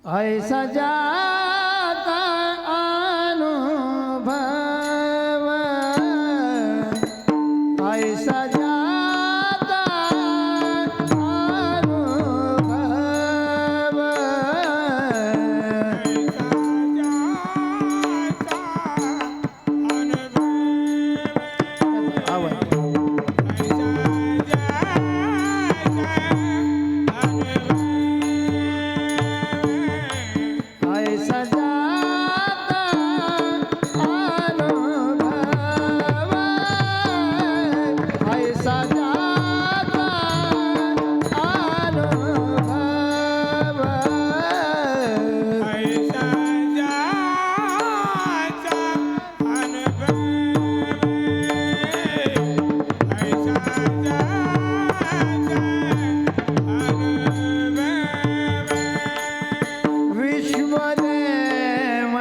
ऐसा जाता अनुभव ऐसा जाता अनुभव ऐसा जाता अनुभव ऐसा जाता अनुभव ऐसा जाता अनुभव ऐसा जाता विश्वदेव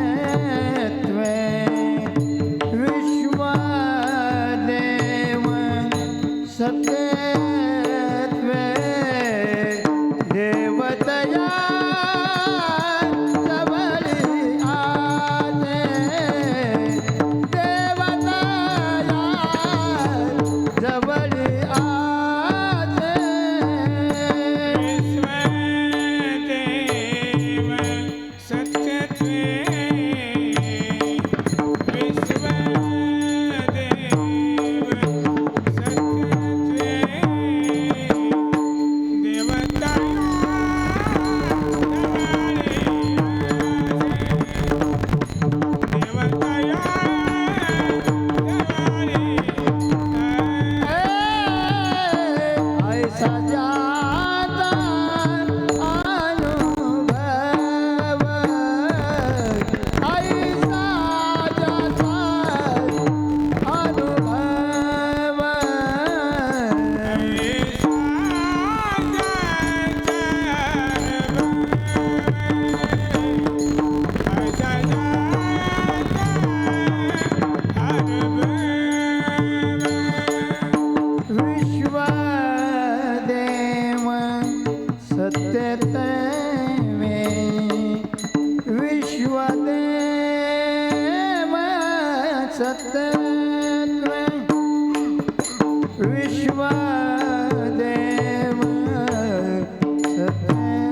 सत्यत्वे विश्वदेव सत्यत्वे देवतया ऐसा जाता अनुभव ऐसा जाता अनुभव विश्वदेव सत्यतमे विश्वदेव सत्यत्वे विश्वदेव सत्यत्वे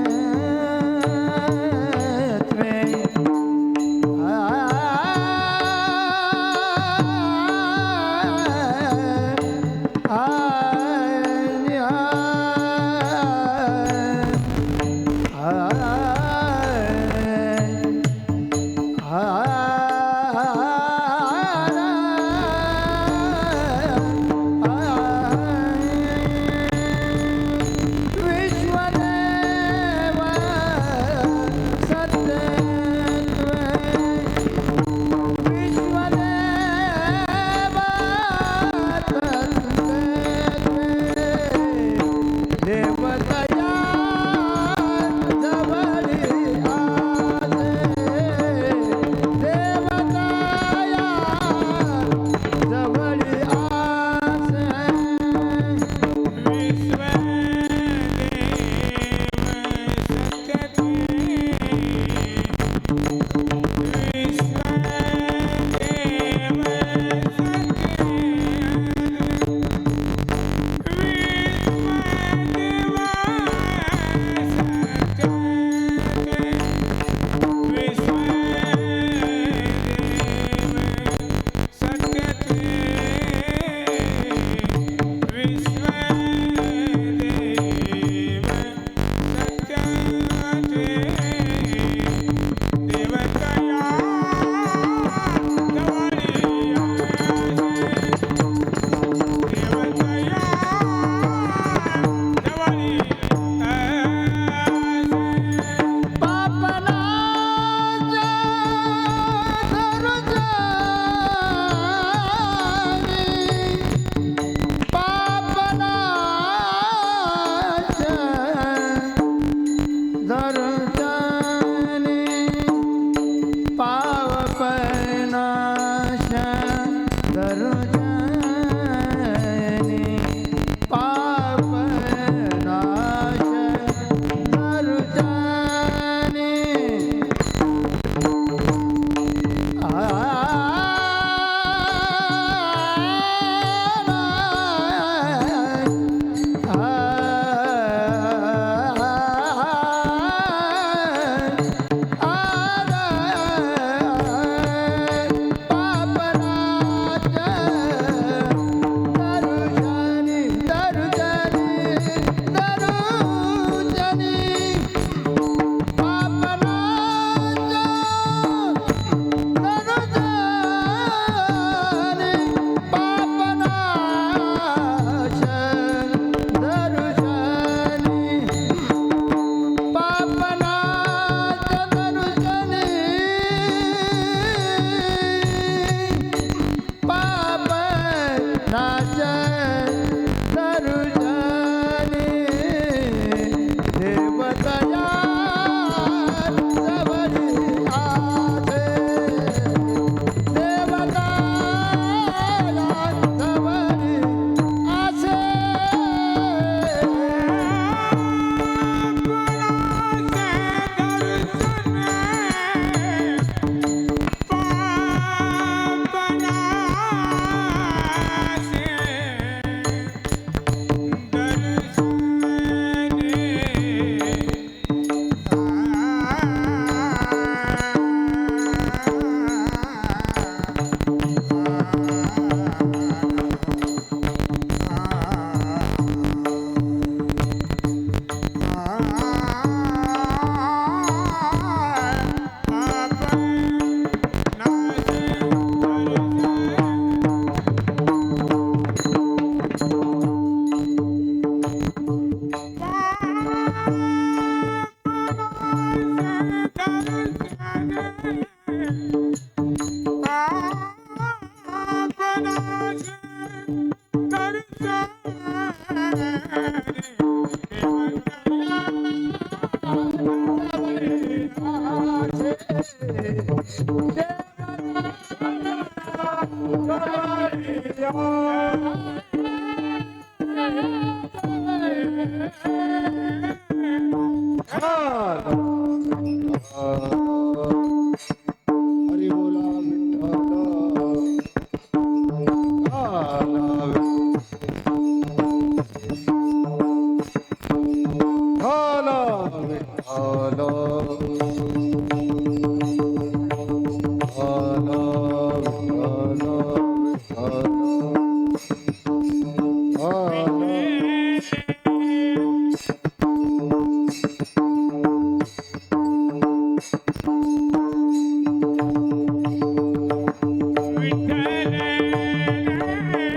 हरी बोला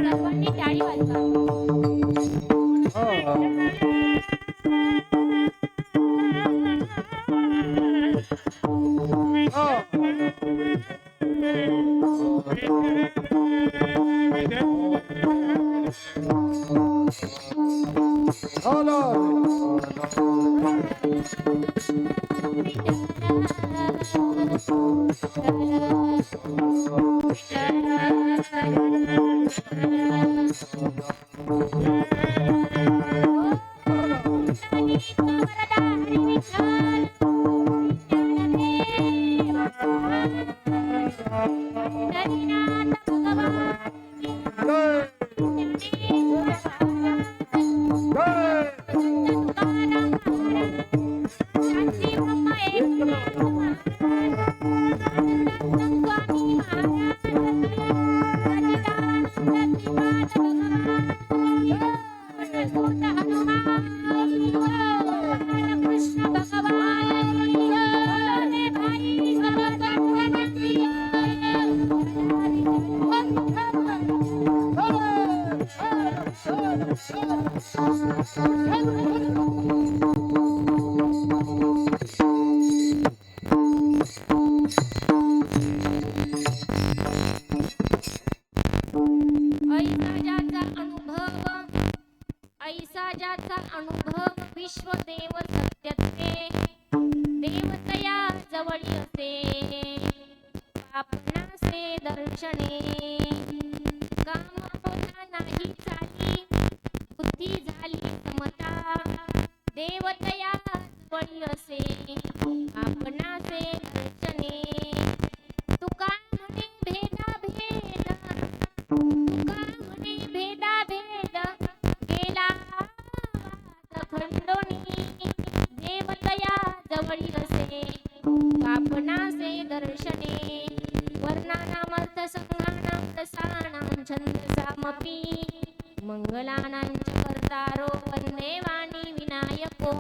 सर्वांनी टाळी वाजवा. ऐसा ज्याचा अनुभव विश्वदेव सत्यते देवतया जवळी असे आपणासे दर्शने काम होता नाही चाली बुद्धी झाली समता देवतया जवळी असे आपणासे दर्शने तुका म्हणे भेदा भेद तुका म्हणे भेदा भेद गेला खंडोनी देवतया जवळी असे आपणासे दर्शने वर्णानामर्थ संघानां रसानां छंदसामपि मंगलानां च कर्तारो वंदे वाणी विनायको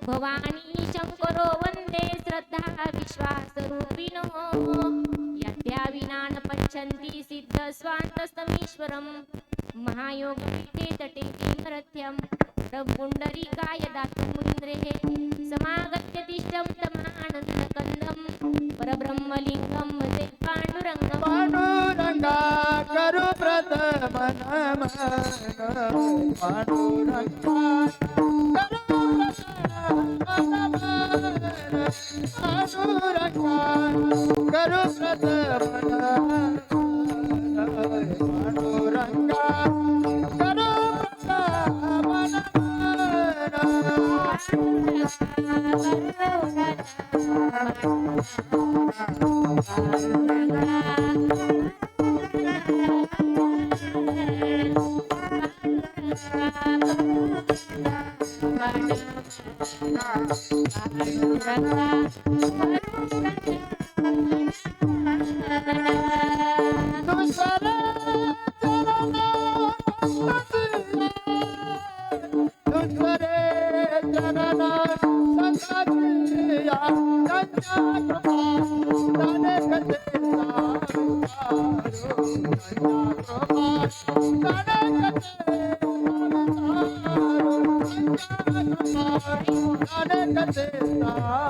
भवानी शंकरो वंदे श्रद्धा विश्वासरूपिणो यद्या विना न पश्यन्ति सिद्ध स्वान्तस्तमीश्वरम् महायोगपीठे तटे किमर्थ्यं पुण्डरीकाय दातुमिन्द्रेः समागत्य तिष्ठं तमानन्दकन्दं परब्रह्मलिङ्गं ते पाण्डुरङ्गं पांडुरंगा करू प्रथम नमन पांडुरंगा करू प्रथम नमन पांडुरंगा करू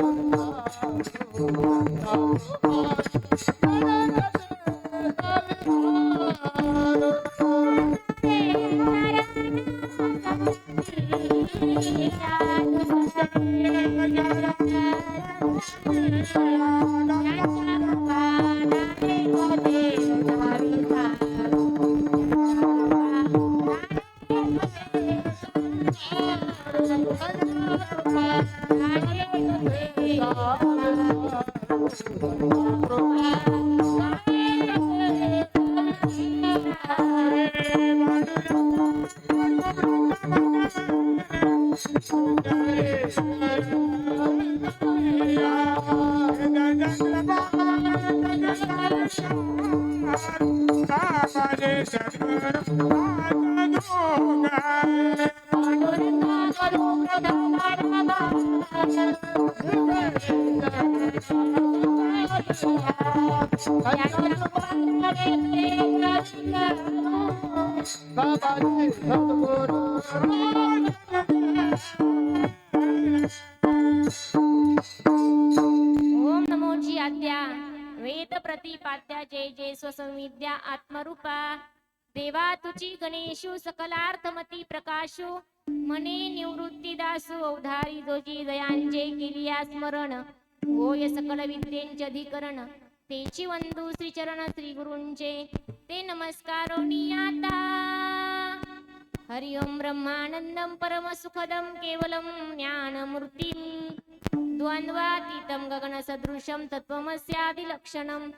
Thank you. बाबाजी सद्गुरु ओम नमो जी आद्या वेद प्रतिपाद्या जय जय स्वसंविद्या आत्मरूपा देवा तुझी गणेशु सकलार्थमती प्रकाशु मने निवृत्ती दासु अवधारी जोजी दयांचे केलिया स्मरण होय सकल विद्येंचे अधिकरण तेची वंदू श्री चरण श्री गुरूंचे ते नमस्कारोनी आता हरि ओम ब्रह्मानंदम परम सुखदम केवलम ज्ञानमूर्तिम द्वंद्वातीतं गगनसदृशं तत्त्वमस्यादिलक्षणम्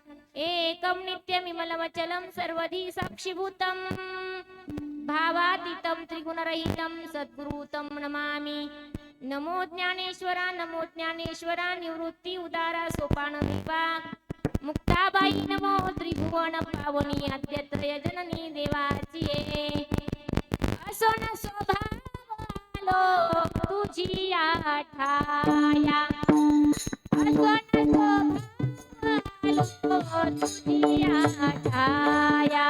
एकं नित्यमिमलमचलं सर्वधी साक्षिभूतं भावातीतं त्रिगुणरहितं सद्गुरुतं नमामि नमो ज्ञानेश्वरा निवृत्ती उदारा सोपान विपा मुक्ताबाई नमो त्रिभुवन पावनी आद्यत्रय जननी देवाची असो न स्वभावालो तुझी आठाया असो न स्वभावालो तुझी आठाया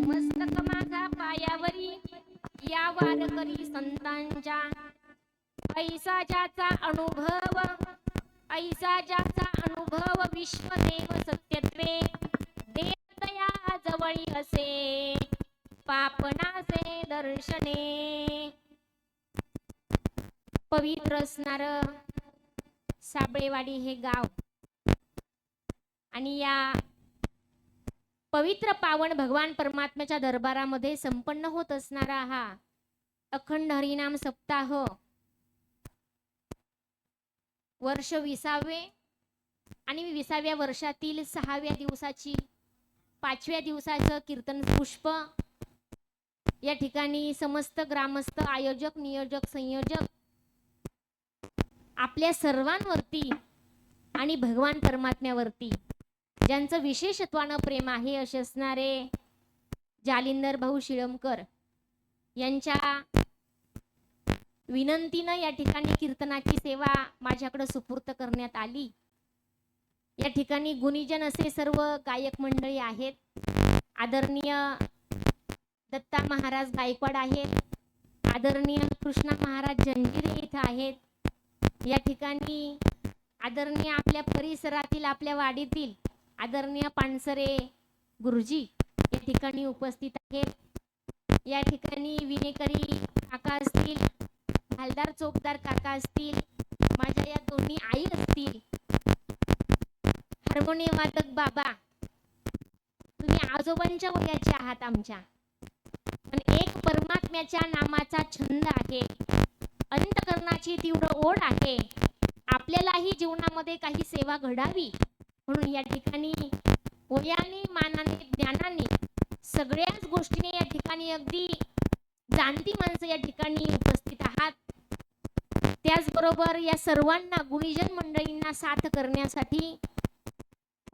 मस्तक माझा पायावरी या वारकरी संतांच्या ऐसा ज्याचा अनुभव विश्वदेव सत्यत्वे देवतया जवळी असे पापनासे दर्शने पवित्र असणार साबळेवाडी हे गाव आणि या पवित्र पावन भगवान परमात्म्याच्या दरबारामध्ये संपन्न होत असणारा हा अखंड हरिनाम सप्ताह वर्ष 20वे आणि 20व्या वर्षातील 6व्या दिवसाची 5व्या दिवसाचं कीर्तन पुष्प या ठिकाणी समस्त ग्रामस्थ आयोजक नियोजक संयोजक आपल्या सर्वांवरती आणि भगवान परमात्म्यावरती ज्यांचं विशेषत्वानं प्रेम आहे असे असणारे जालिंदर भाऊ शिळमकर यांच्या विनंतीनं या ठिकाणी कीर्तनाची सेवा माझ्याकडे सुपूर्त करण्यात आली। या ठिकाणी गुणीजन असे सर्व गायक मंडळी आहेत। आदरणीय दत्ता महाराज गायकवाड आहेत, आदरणीय कृष्णा महाराज जंजिरे इथं आहेत। या ठिकाणी आदरणीय आपल्या परिसरातील आपल्या वाडीतील आदरणीय पानसरे गुरुजी या ठिकाणी उपस्थित आहेत। या ठिकाणी विनेकरी काका असतील, हलदार चौकदार काका असतील, माझ्या या दोन्ही आई असतील, हार्मोनियम वादक बाबा, तुम्ही आजोबांच्या वयाचे आहात आमच्या, पण एक परमात्म्याच्या नामाचा छंद आहे, अंतकरणाची तीव्र ओढ आहे, आपल्यालाही जीवनामध्ये काही सेवा घडावी म्हणून या ठिकाणी वयाने मानाने ज्ञानाने सगळ्याच गोष्टीने या ठिकाणी अगदी जाणती माणसं या ठिकाणी उपस्थित आहात। त्याचबरोबर या सर्वांना गुणीजन मंडळींना साथ करण्यासाठी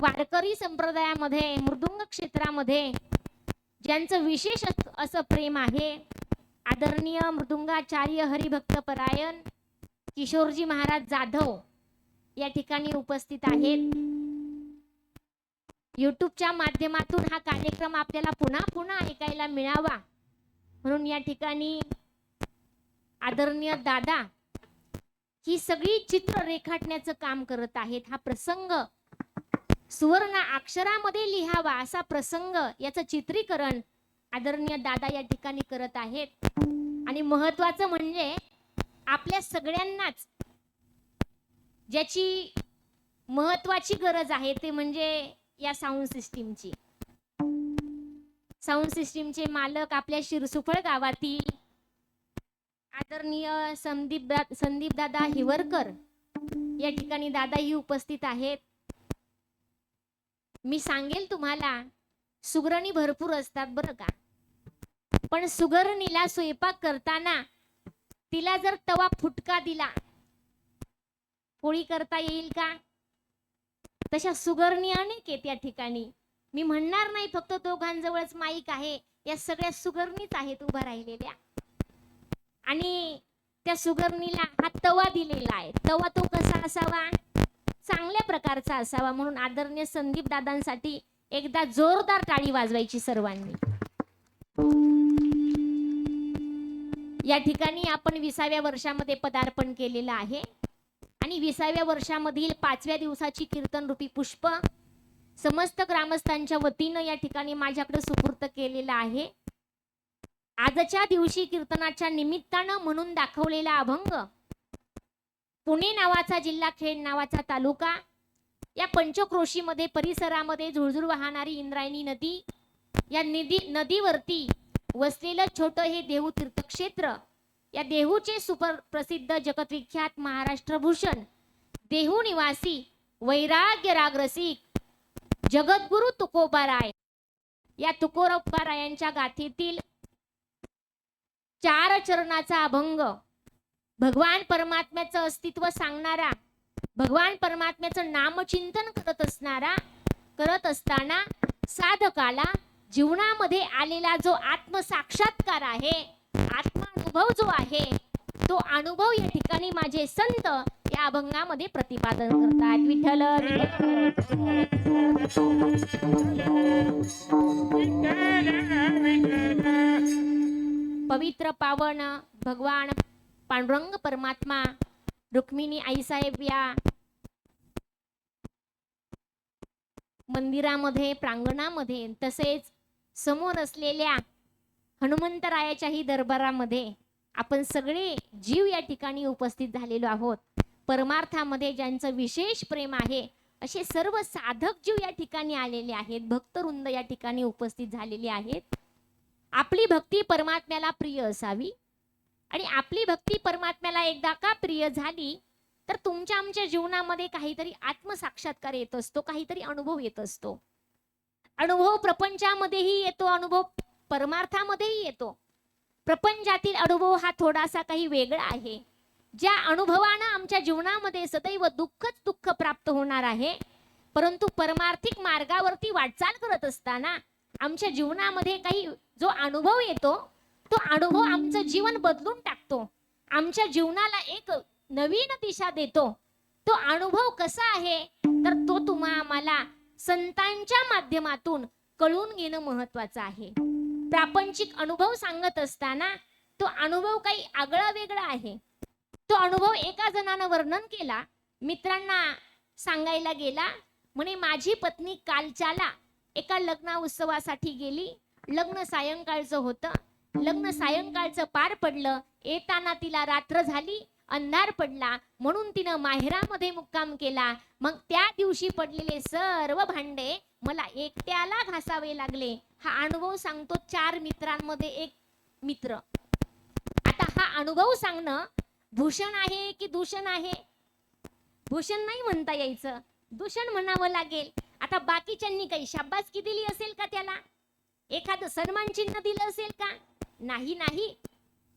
वारकरी संप्रदायामध्ये मृदुंग क्षेत्रामध्ये ज्यांचं विशेष असं प्रेम आहे, आदरणीय मृदुंगाचार्य हरिभक्त परायण किशोरजी महाराज जाधव या ठिकाणी उपस्थित आहेत। युट्यूबच्या माध्यमातून हा कार्यक्रम आपल्याला पुन्हा पुन्हा ऐकायला मिळावा म्हणून या ठिकाणी आदरणीय दादा ही सगळी चित्र रेखाटण्याचं काम करत आहेत। हा प्रसंग सुवर्ण अक्षरामध्ये लिहावा असा प्रसंग, याचं चित्रीकरण आदरणीय दादा या ठिकाणी करत आहेत। आणि महत्वाचं म्हणजे आपल्या सगळ्यांनाच ज्याची महत्वाची गरज आहे ते म्हणजे या साऊंड सिस्टीमची। साऊंड सिस्टीमचे मालक आपल्या शिरसुफळ गावातील आदरणीय संदीप दादा हिवरकर या ठिकाणी दादाही उपस्थित आहेत। मी सांगेल तुम्हाला, सुगरणी भरपूर असतात बरं का, पण सुगरणीला स्वयंपाक करताना तिला जर तवा फुटका दिला, पोळी करता येईल का? तशा सुगरणी अनेक आहेत या ठिकाणी। मी म्हणणार नाही फक्त दोघांजवळच माईक आहे, या सगळ्या सुगरणीच आहेत उभा राहिलेल्या, आणि त्या सुगरणीला हा तवा दिलेला आहे। तवा तो कसा असावा? चांगल्या प्रकारचा असावा। म्हणून आदरणीय संदीप दादांसाठी एकदा जोरदार टाळी वाजवायची सर्वांनी। या ठिकाणी आपण 20व्या वर्षामध्ये पदार्पण केलेलं आहे आणि 20व्या वर्षामधील 5व्या दिवसाची कीर्तन रूपी पुष्प समस्त ग्रामस्थांच्या वतीनं या ठिकाणी माझ्याकडे सुपूर्त केलेला आहे। आजच्या दिवशी कीर्तनाच्या निमित्तानं म्हणून दाखवलेला अभंग पुणे नावाचा जिल्हा, खेड नावाचा तालुका, या पंचक्रोशीमध्ये परिसरामध्ये झुळझुळ वाहणारी इंद्रायणी नदी, या नदीवरती वसलेलं छोटं हे देहू तीर्थक्षेत्र, या देहूचे सुप्रसिद्ध जगतविख्यात महाराष्ट्रभूषण देहू निवासी वैराग्य रागरसिक जगद्गुरु तुकोबाराय, या तुकोबारायांच्या गाथेतील 4 चरणाचा अभंग, भगवान परमात्म्याचं अस्तित्व सांगणारा, भगवान परमात्म्याचं नामचिंतन करत असताना साधकाला जीवनामध्ये आलेला जो आत्मसाक्षात्कार आहे, आत्मानुभव जो आहे, तो अनुभव या ठिकाणी माझे संत या अभंगामध्ये प्रतिपादन करतात। विठ्ठल पवित्र पावन भगवान पांडुरंग परमात्मा रुक्मिणी आईसाहेब या मंदिरामध्ये, प्रांगणामध्ये, तसेच समोर असलेल्या हनुमंतरायाच्याही दरबारामध्ये आपण सगळे जीव या ठिकाणी उपस्थित झालेलो आहोत। परमार्थामध्ये ज्यांचं विशेष प्रेम आहे असे सर्व साधक जीव या ठिकाणी आलेले आहेत, भक्तवृंद या ठिकाणी उपस्थित झालेले आहेत। आपली भक्ती परमात्म्याला प्रिय असावी आणि आपली भक्ती परमात्म्याला एकदा का प्रिय झाली तर तुमच्या आमच्या जीवनामध्ये काहीतरी आत्मसाक्षात्कार येत असतो, काहीतरी अनुभव येत असतो। अनुभव प्रपंचामध्येही येतो, अनुभव परमार्थामध्येही येतो। प्रपंचातील अनुभव हा थोडासा काही वेगळा आहे, ज्या अनुभवानं आमच्या जीवनामध्ये सदैव दुःखच दुःख प्राप्त होणार आहे, परंतु परमार्थिक मार्गावरती वाटचाल करत असताना आमच्या जीवनामध्ये काही जो अनुभव येतो, तो अनुभव आमचं जीवन बदलून टाकतो, आमच्या जीवनाला एक नवीन दिशा देतो। तो अनुभव कसा आहे तर तो तुम्हा आम्हाला संतांच्या माध्यमातून कळून घेणं महत्वाचं आहे। प्रापंचिक अनुभव सांगत असताना तो अनुभव काही आगळा वेगळा आहे. तो अनुभव एका जणानं वर्णन केला, मित्रांना सांगायला गेला. म्हणे माझी पत्नी कालच्याला एका लग्न उत्सवासाठी गेली. लग्न सायंकाळचं होतं. लग्न सायंकाळचं पार पडलं. येताना तिला रात्र झाली, अंधार पडला, म्हणून तिनं माहेरामध्ये मुक्काम केला. मग त्या दिवशी पडलेले सर्व भांडे मला एकट्याला घासावे लागले. हा अनुभव सांगतो 4 मित्रांमध्ये एक मित्र. आता हा अनुभव सांगणं भूषण आहे की दूषण आहे? भूषण नाही म्हणता यायचं, दूषण म्हणावं लागेल. आता बाकीच्यांनी काही शाबासकी दिली असेल का त्याला? एखादं सन्मान चिन्ह दिलं असेल का? नाही नाही.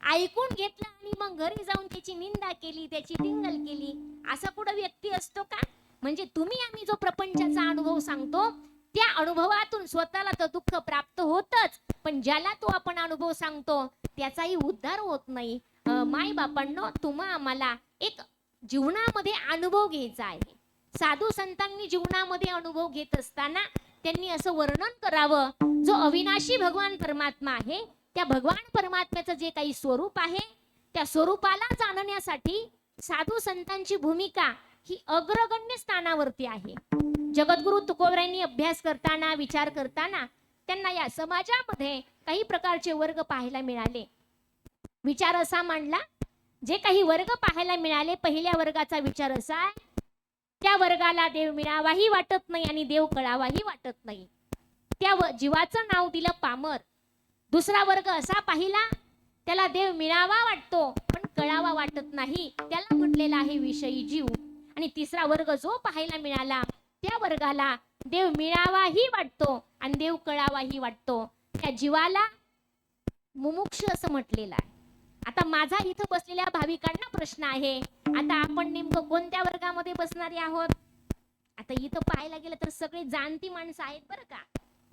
ऐकून घेतलं आणि मग घरी जाऊन त्याची निंदा केली, त्याची टिंगल केली. असा कुठं व्यक्ती असतो का? म्हणजे तुम्ही आम्ही जो प्रपंचाचा अनुभव सांगतो त्या अनुभवातून स्वतःला तर दुःख प्राप्त होतच, पण ज्याला तो आपण अनुभव सांगतो त्याचाही उद्धार होत नाही. माय बापांनो, तुम्हा आम्हाला एक जीवनामध्ये अनुभव घ्यायचा आहे. साधू संतांनी जीवनामध्ये अनुभव घेत असताना त्यांनी असं वर्णन करावं, जो अविनाशी भगवान परमात्मा आहे त्या भगवान परमात्म्याचं जे काही स्वरूप आहे त्या स्वरूपाला जाणण्यासाठी साधू संतांची भूमिका ही अग्रगण्य स्थानावरती आहे. जगद्गुरु तुकोबरायांनी अभ्यास करताना, विचार करताना त्यांना या समाजामध्ये काही प्रकारचे वर्ग पाहायला मिळाले. विचार असा मांडला, जे काही वर्ग पाहायला मिळाले, पहिल्या वर्गाचा विचार असा आहे, त्या वर्गाला देव मिळावाही वाटत नाही आणि देव कळावाही वाटत नाही. त्या जीवाचं नाव दिलं पामर. दुसरा वर्ग असा पाहिला, त्याला देव मिळावा वाटतो पण कळावा वाटत नाही, त्याला म्हटलेला आहे विषयी जीव. आणि तिसरा वर्ग जो पाहायला मिळाला, त्या वर्गाला देव मिळावाही वाटतो आणि देव कळावाही वाटतो. त्या जीवाला मुमुक्ष असं म्हटलेलं आहे. आता माझा इथं बसलेल्या भाविकांना प्रश्न आहे, आता आपण नेमकं कोणत्या वर्गामध्ये बसणारे आहोत? आता इथं पाहायला गेलं तर सगळे जाणती माणसं आहेत बरं का.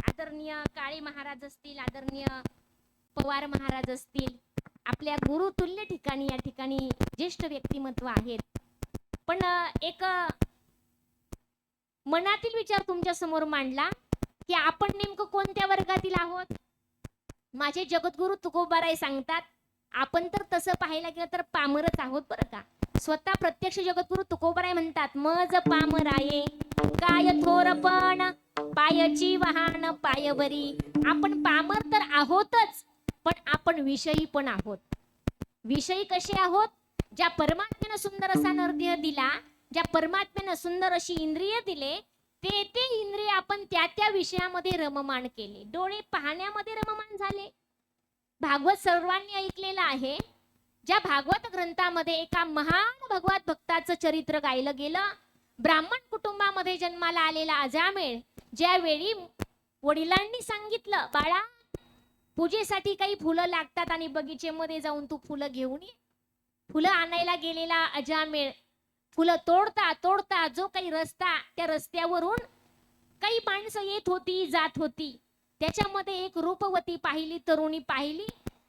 आदरणीय काळे महाराज असतील, आदरणीय पवार महाराज असतील, आपल्या गुरुतुल्य ठिकाणी या ठिकाणी ज्येष्ठ व्यक्तिमत्व आहेत. पण एक मनातील विचार तुमच्या समोर मांडला की आपण नेमकं कोणत्या वर्गातील आहोत. माझे जगद्गुरु तुकोबाराय सांगतात, आपण तर तसं पाहायला गेलं तर पामरच आहोत बरं का. स्वतः प्रत्यक्ष जगद्गुरु तुकोबाराय म्हणतात, मज पामराये काय थोरपण पायची वाहन पायवरी. आपण पामर तर आहोतच, पण आपण विषयी पण आहोत. विषयी कसे आहोत? ज्या परमात्म्यानं सुंदर असा नरदेह दिला, ज्या परमात्म्यानं सुंदर अशी इंद्रिय दिले, ते इंद्रिय आपण त्या विषयामध्ये रममाण केले. डोळे पाहण्यामध्ये रममाण झाले. भागवत सर्वांनी ऐकलेलं आहे. ज्या भागवत ग्रंथामध्ये एका महान भगवत भक्ताचं चरित्र गायलं गेलं. ब्राह्मण कुटुंबामध्ये जन्माला आलेला अजामेळ ज्यावेळी वडिलांनी सांगितलं, बाळा पूजेसाठी काही फुलं लागतात आणि बगीचेमध्ये जाऊन तू फुलं घेऊन ये. फुलं आणायला गेलेला अजामेळ फुलं तोडता तोडता जो काही रस्ता, त्या रस्त्यावरून काही माणसं येत होती, जात होती. त्याच्यामध्ये एक रूपवती पाहिली, तरुणी पाहिली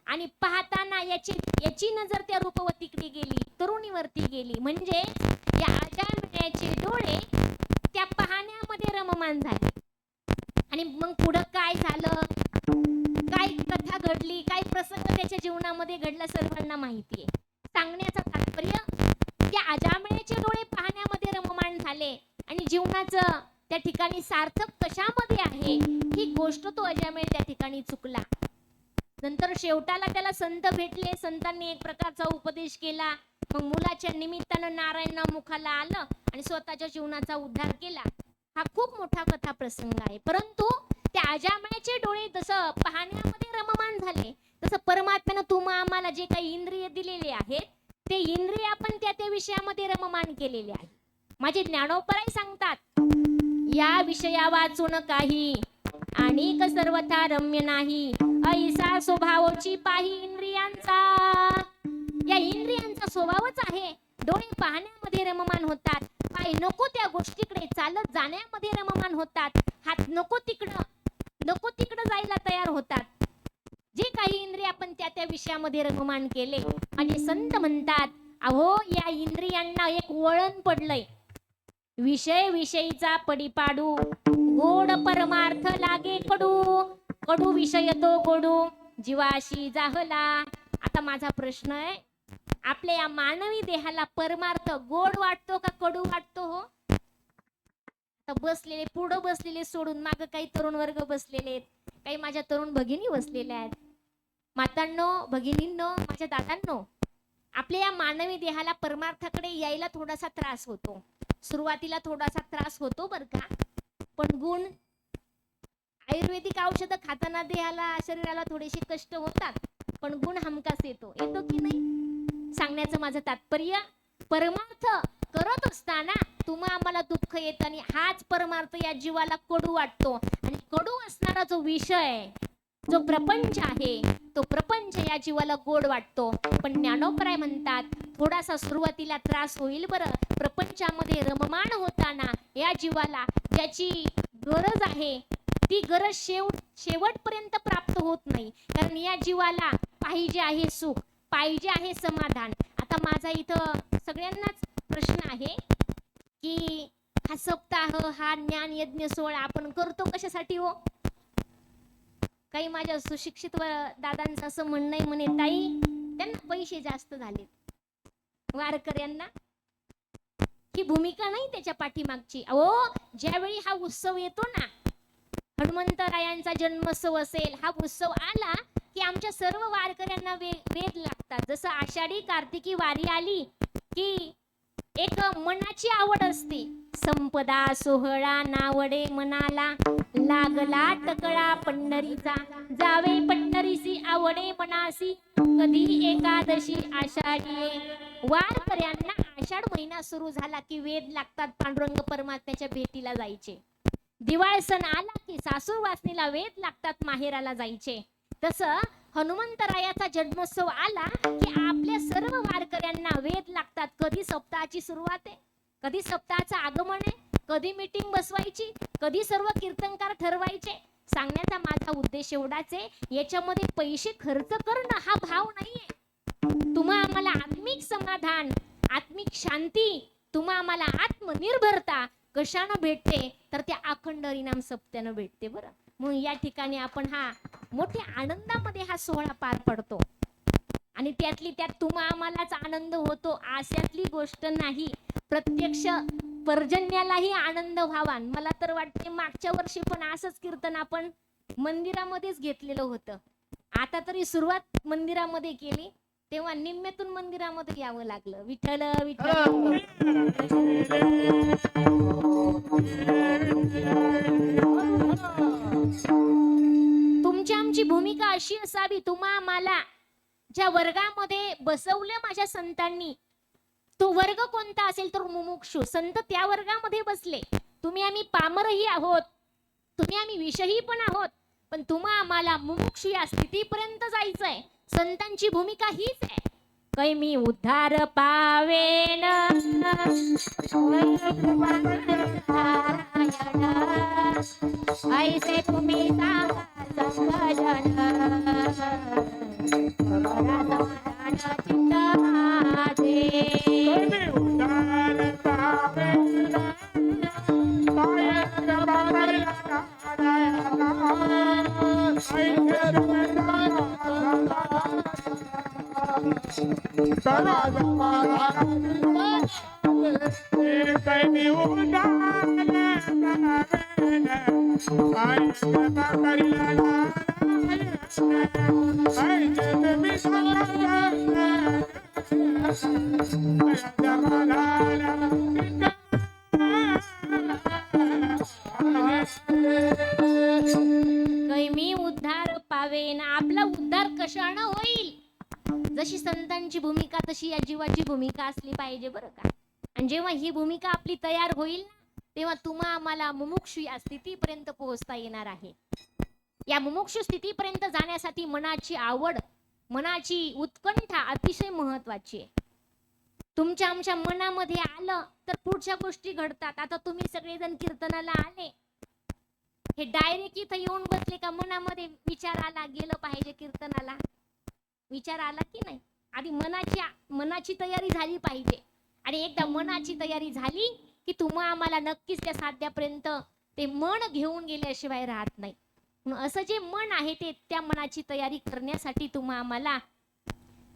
आणि पाहताना याची नजर त्या रूपवतीकडे गेली, तरुणीवरती गेली. म्हणजे या अजामेळ्याचे डोळे त्या पाहण्यामध्ये रममाण झाले. आणि मग पुढं काय झालं, काय कथा घडली, काय प्रसंग त्याच्या जीवनामध्ये घडला सर्वांना माहिती आहे. सांगण्याचं तात्पर्य, त्या अजामेळ्याचे डोळे पाहण्यामध्ये रममाण झाले आणि जीवनाचं त्या ठिकाणी सार्थक कशामध्ये आहे ही गोष्ट तो अजामेळ त्या ठिकाणी चुकला. नंतर शेवटाला त्याला संत भेटले. संतांनी एक प्रकारचा उपदेश केला. मग मुलाच्या निमित्तानं नारायण नाव मुखाला आलं आणि स्वतःच्या जीवनाचा उद्धार केला. हा खूप मोठा कथा प्रसंग आहे. परंतु त्या अजामेळ्याचे डोळे जसं पाहण्यामध्ये रममाण झाले, तसं परमात्म्यानं तुम्हा आम्हाला जे काही इंद्रिय दिलेले आहेत ते इंद्रिय आपण त्या विषयामध्ये रममाण केलेले आहे. माझे ज्ञानोबराय सांगतात, या विषया वाचून काही आणि सर्वथा रम्य नाही, ऐसा स्वभावाची पाही इंद्रियांचा. या इंद्रियांचा स्वभावच आहे. डोळे पाहण्यामध्ये रममाण होतात, पाय नको त्या गोष्टीकडे चालत जाण्यामध्ये रममाण होतात, हात नको तिकडं जायला तयार होतात. जे काही इंद्रिय आपण त्या विषयामध्ये रममाण केले. आणि संत म्हणतात, अहो या इंद्रियांना एक वळण पडलंय. विषय विषयीचा पडिपाडू, गोड परमार्थ लागे कडू, कडू विषय तो गोडू, जीवाशी जाहला आता माझा प्रश्न आहे, आपल्या या मानवी देहाला परमार्थ गोड वाटतो का कडू वाटतो हो? आता बसलेले, पुढं बसलेले सोडून माग काही तरुण वर्ग बसलेले आहेत, काही माझ्या तरुण भगिनी बसलेल्या आहेत. मातांनो, भगिनींनो, माझ्या दादांनो, आपल्या या मानवी देहाला परमार्थाकडे यायला थोडासा त्रास होतो. सुरुवातीला थोडासा त्रास होतो बर का, पण गुण आयुर्वेदिक औषधं खाताना देहाला शरीराला थोडेसे कष्ट होतात, पण गुण हमखास येतो. येतो की नाही? सांगण्याचं माझं तात्पर्य, परमार्थ करत असताना तुम्हा आम्हाला दुःख येतं आणि हाच परमार्थ या जीवाला कडू वाटतो. आणि कडू असणारा जो विषय, जो प्रपंच आहे, तो प्रपंच या जीवाला गोड वाटतो. पण ज्ञानोबराय म्हणतात, थोडासा सुरुवातीला त्रास होईल बरं, प्रपंचामध्ये रममाण होताना या जीवाला ज्याची गरज आहे ती गरज शेवटपर्यंत प्राप्त होत नाही. कारण या जीवाला पाहिजे आहे सुख, पाहिजे आहे समाधान. आता माझा इथं सगळ्यांनाच प्रश्न आहे की हा सप्ताह, हा ज्ञान यज्ञ सोहळा आपण करतो कशासाठी हो? काही माझ्या सुशिक्षित दादांचं असं म्हणणं आहे, म्हणे ताई त्यांना पैसे जास्त झाले, वारकऱ्यांना. ही भूमिका नाही त्याच्या पाठीमागची. अहो, ज्यावेळी हा उत्सव येतो ना, हनुमंतरायांचा जन्मोत्सव असेल, हा उत्सव आला की आमच्या सर्व वारकऱ्यांना वेद लागतात. जसं आषाढी कार्तिकी वारी आली की एक मनाची आवड असते. संपदा सोहळा नावडे मनाला, लागला टकळा पंढरीचा, जावे पंढरीसी आवडे मनासी, कधी एकादशी आषाढी. वारकऱ्यांना आषाढ महिना सुरू झाला की वेद लागतात पांडुरंग परमात्म्याच्या भेटीला जायचे. दिवाळ सण आला की सासूर वासनीला वेद लागतात माहेराला जायचे. तसं हनुमंतरायाचा जन्मोत्सव आला की आपल्या सर्व वारकऱ्यांना वेद लागतात. कधी सप्ताहाची सुरुवात आहे, कधी सप्ताहाचं आगमन आहे, कधी मीटिंग बसवायची, कधी सर्व कीर्तनकार ठरवायचे. सांगण्याचा माझा उद्देश एवढाच आहे, याच्यामध्ये पैसे खर्च करणं हा भाव नाहीये. तुम्हा आम्हाला आत्मिक समाधान, आत्मिक शांती, तुम्हा आम्हाला आत्मनिर्भरता कशानं भेटते तर त्या अखंड हरिनाम सप्त्यानं भेटते बरं. म्हणून या ठिकाणी आपण हा मोठ्या आनंदामध्ये हा सोहळा पार पडतो आणि त्यातली त्यात तुम्हा आम्हालाच आनंद होतो अशातली गोष्ट नाही. प्रत्यक्ष पर्जन्यालाही आनंद व्हावा. मला तर वाटते मागच्या वर्षी पण असंच कीर्तन आपण मंदिरामध्येच घेतलेलं होतं. आता तरी सुरुवात मंदिरामध्ये केली, तेव्हा निम्म्यातून मंदिरामध्ये यावं लागलं. विठ्ठल विठ्ठल. तुमची आमची भूमिका अशी असावी, तुम्हा आम्हाला ज्या वर्गामध्ये बसवले माझ्या संतांनी, तो वर्ग कोणता असेल तर मुमुक्षु संत त्या वर्गामध्ये बसले. तुम्ही आम्ही पामरही आहोत, तुम्ही आम्ही विषयी पण आहोत, पण तुम्हा आम्हाला मुमुक्षु या स्थितीपर्यंत जायचंय. संतांची भूमिका हीच आहे. कै मी उद्धार पावेन, ऐसे तुम्ही सांगा संगजन, चित्त माझे. मी उद्धार पावेन. आपला उद्धार कशानं होईल? जशी संतांची भूमिका तशी या जीवाची भूमिका असली पाहिजे बरं का. आणि जेव्हा ही भूमिका आपली तयार होईल ना, तेव्हा तुम्हा आम्हाला मुमुक्षु या स्थितीपर्यंत पोहोचता येणार आहे. या मुमुक्षु स्थितीपर्यंत जाण्यासाठी मनाची आवड, मनाची उत्कंठा अतिशय महत्वाची आहे. तुमच्या आमच्या मनामध्ये आलं तर पुढच्या गोष्टी घडतात. आता तुम्ही सगळेजण कीर्तनाला आले, हे डायरेक्ट इथं येऊन बसले का मनामध्ये विचार आला, गेलं पाहिजे कीर्तनाला, विचार आला की नाही? आधी मनाची तयारी झाली पाहिजे. आणि एकदा मनाची तयारी झाली की तुम्हा आम्हाला नक्कीच त्या साध्यापर्यंत ते मन घेऊन गेल्याशिवाय राहत नाही. म्हणून असं जे मन आहे ते त्या मनाची तयारी करण्यासाठी तुम्हा आम्हाला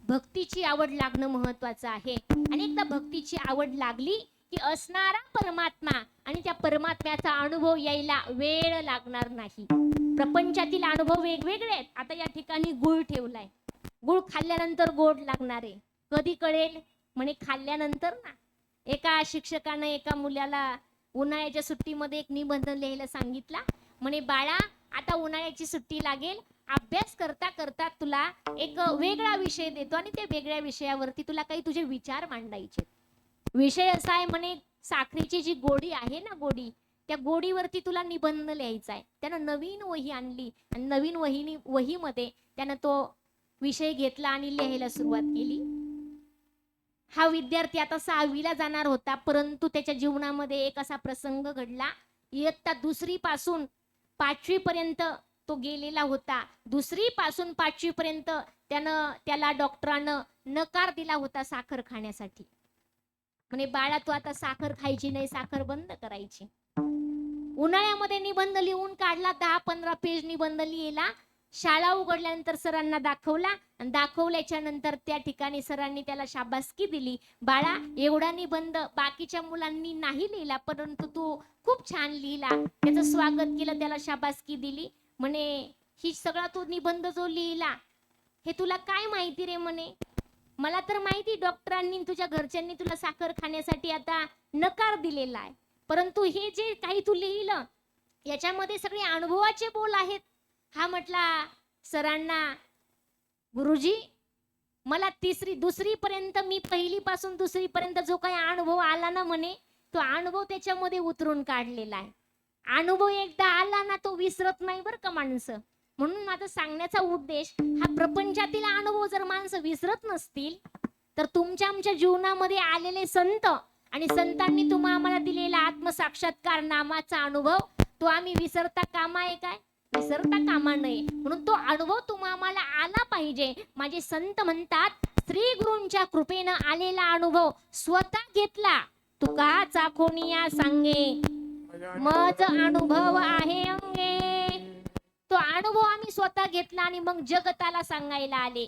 भक्तीची आवड लागणं महत्वाचं आहे. आणि एकदा भक्तीची आवड लागली की असणारा परमात्मा आणि त्या परमात्म्याचा अनुभव यायला वेळ लागणार नाही. प्रपंचातील अनुभव वेगवेगळे आहेत. आता या ठिकाणी गुळ ठेवलाय, गुळ खाल्ल्यानंतर गोड लागणार आहे. कधी कळेल? म्हणे खाल्ल्यानंतर ना. एका शिक्षकानं एका मुलाला उन्हाळ्याच्या सुट्टीमध्ये एक निबंध लिहायला सांगितला. म्हणे बाळा, आता उन्हाळ्याची सुट्टी लागेल, अभ्यास करता करता तुला एक वेगळा विषय देतो आणि त्या वेगळ्या विषयावरती तुला काही तुझे विचार मांडायचे. विषय असा आहे म्हणे, साखरेची जी गोडी आहे ना, गोडी, त्या गोडीवरती तुला निबंध लिहायचा आहे. त्यानं नवीन वही आणली आणि नवीन वहीमध्ये त्यानं तो विषय घेतला आणि लिहायला सुरुवात केली. हा विद्यार्थी आता 6वीला जाणार होता, परंतु त्याच्या जीवनामध्ये एक असा प्रसंग घडला. इयत्ता 2री पासून 5वी पर्यंत तो गेलेला होता. 2री पासून 5वी पर्यंत त्याला डॉक्टरानं नकार दिला होता साखर खाण्यासाठी. म्हणे बाळा, तू आता साखर खायची नाही, साखर बंद करायची. उन्हाळ्यामध्ये निबंध लिहून काढला, 10-15 पेज निबंध लिहिला. शाळा उघडल्यानंतर सरांना दाखवला आणि दाखवल्याच्या नंतर त्या ठिकाणी सरांनी त्याला शाबासकी दिली. बाळा, एवढा निबंध बाकीच्या मुलांनी नाही लिहिला, परंतु तू खूप छान लिहिला. त्याचं स्वागत केलं, त्याला शाबासकी दिली. म्हणे ही सगळा तू निबंध जो लिहिला, हे तुला काय माहिती रे? म्हणे मला तर माहिती डॉक्टरांनी तुझ्या घरच्यांनी तुला साखर खाण्यासाठी आता नकार दिलेला आहे, परंतु हे जे काही तू लिहिलं याच्यामध्ये सगळे अनुभवाचे बोल आहेत. हा म्हटला सरांना, गुरुजी, मला 2री पर्यंत, मी 1ली पासून 2री पर्यंत जो काही अनुभव आला ना, म्हणे तो अनुभव त्याच्यामध्ये उतरून काढलेला आहे. अनुभव एकदा आला ना, तो विसरत नाही बरं का माणसं. म्हणून माझा सांगण्याचा उद्देश हा, प्रपंचातील अनुभव जर माणसं विसरत नसतील तर तुमच्या आमच्या जीवनामध्ये आलेले संत आणि संतांनी आम्हाला दिलेला आत्मसाक्षात्कार नामाचा अनुभव, तो आम्ही विसरता कामा आहे काय? विसरता कामा नये. म्हणून तो अनुभव आम्हाला आला पाहिजे. माझे संत म्हणतात, श्री गुरूंच्या कृपेनं आलेला अनुभव स्वतः घेतला, तुका चाखोनिया सांगे, मज अनुभव आहे अंगे. तो अनुभव आम्ही स्वतः घेतला आणि मग जगताला सांगायला आले.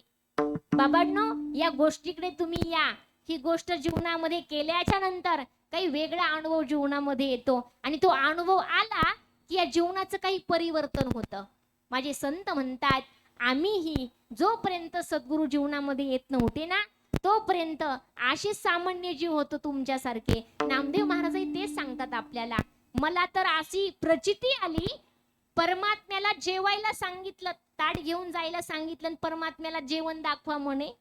बाबांनो, या गोष्टीकडे तुम्ही या. ही गोष्ट जीवनामध्ये केल्याच्या नंतर काही वेगळा अनुभव जीवनामध्ये येतो आणि तो अनुभव आला की या जीवनाचं काही परिवर्तन होतं. माझे संत म्हणतात, आम्हीही जोपर्यंत सद्गुरू जीवनामध्ये येत नव्हते ना, तोपर्यंत असे सामान्य जीव होतो तुमच्यासारखे. नामदेव महाराजही तेच सांगतात आपल्याला. मला तर अशी प्रचिती आली, परमात्म्याला जेवायला सांगितलं, ताट घेऊन जायला सांगितलं आणि परमात्म्याला जेवण दाखवा म्हणे.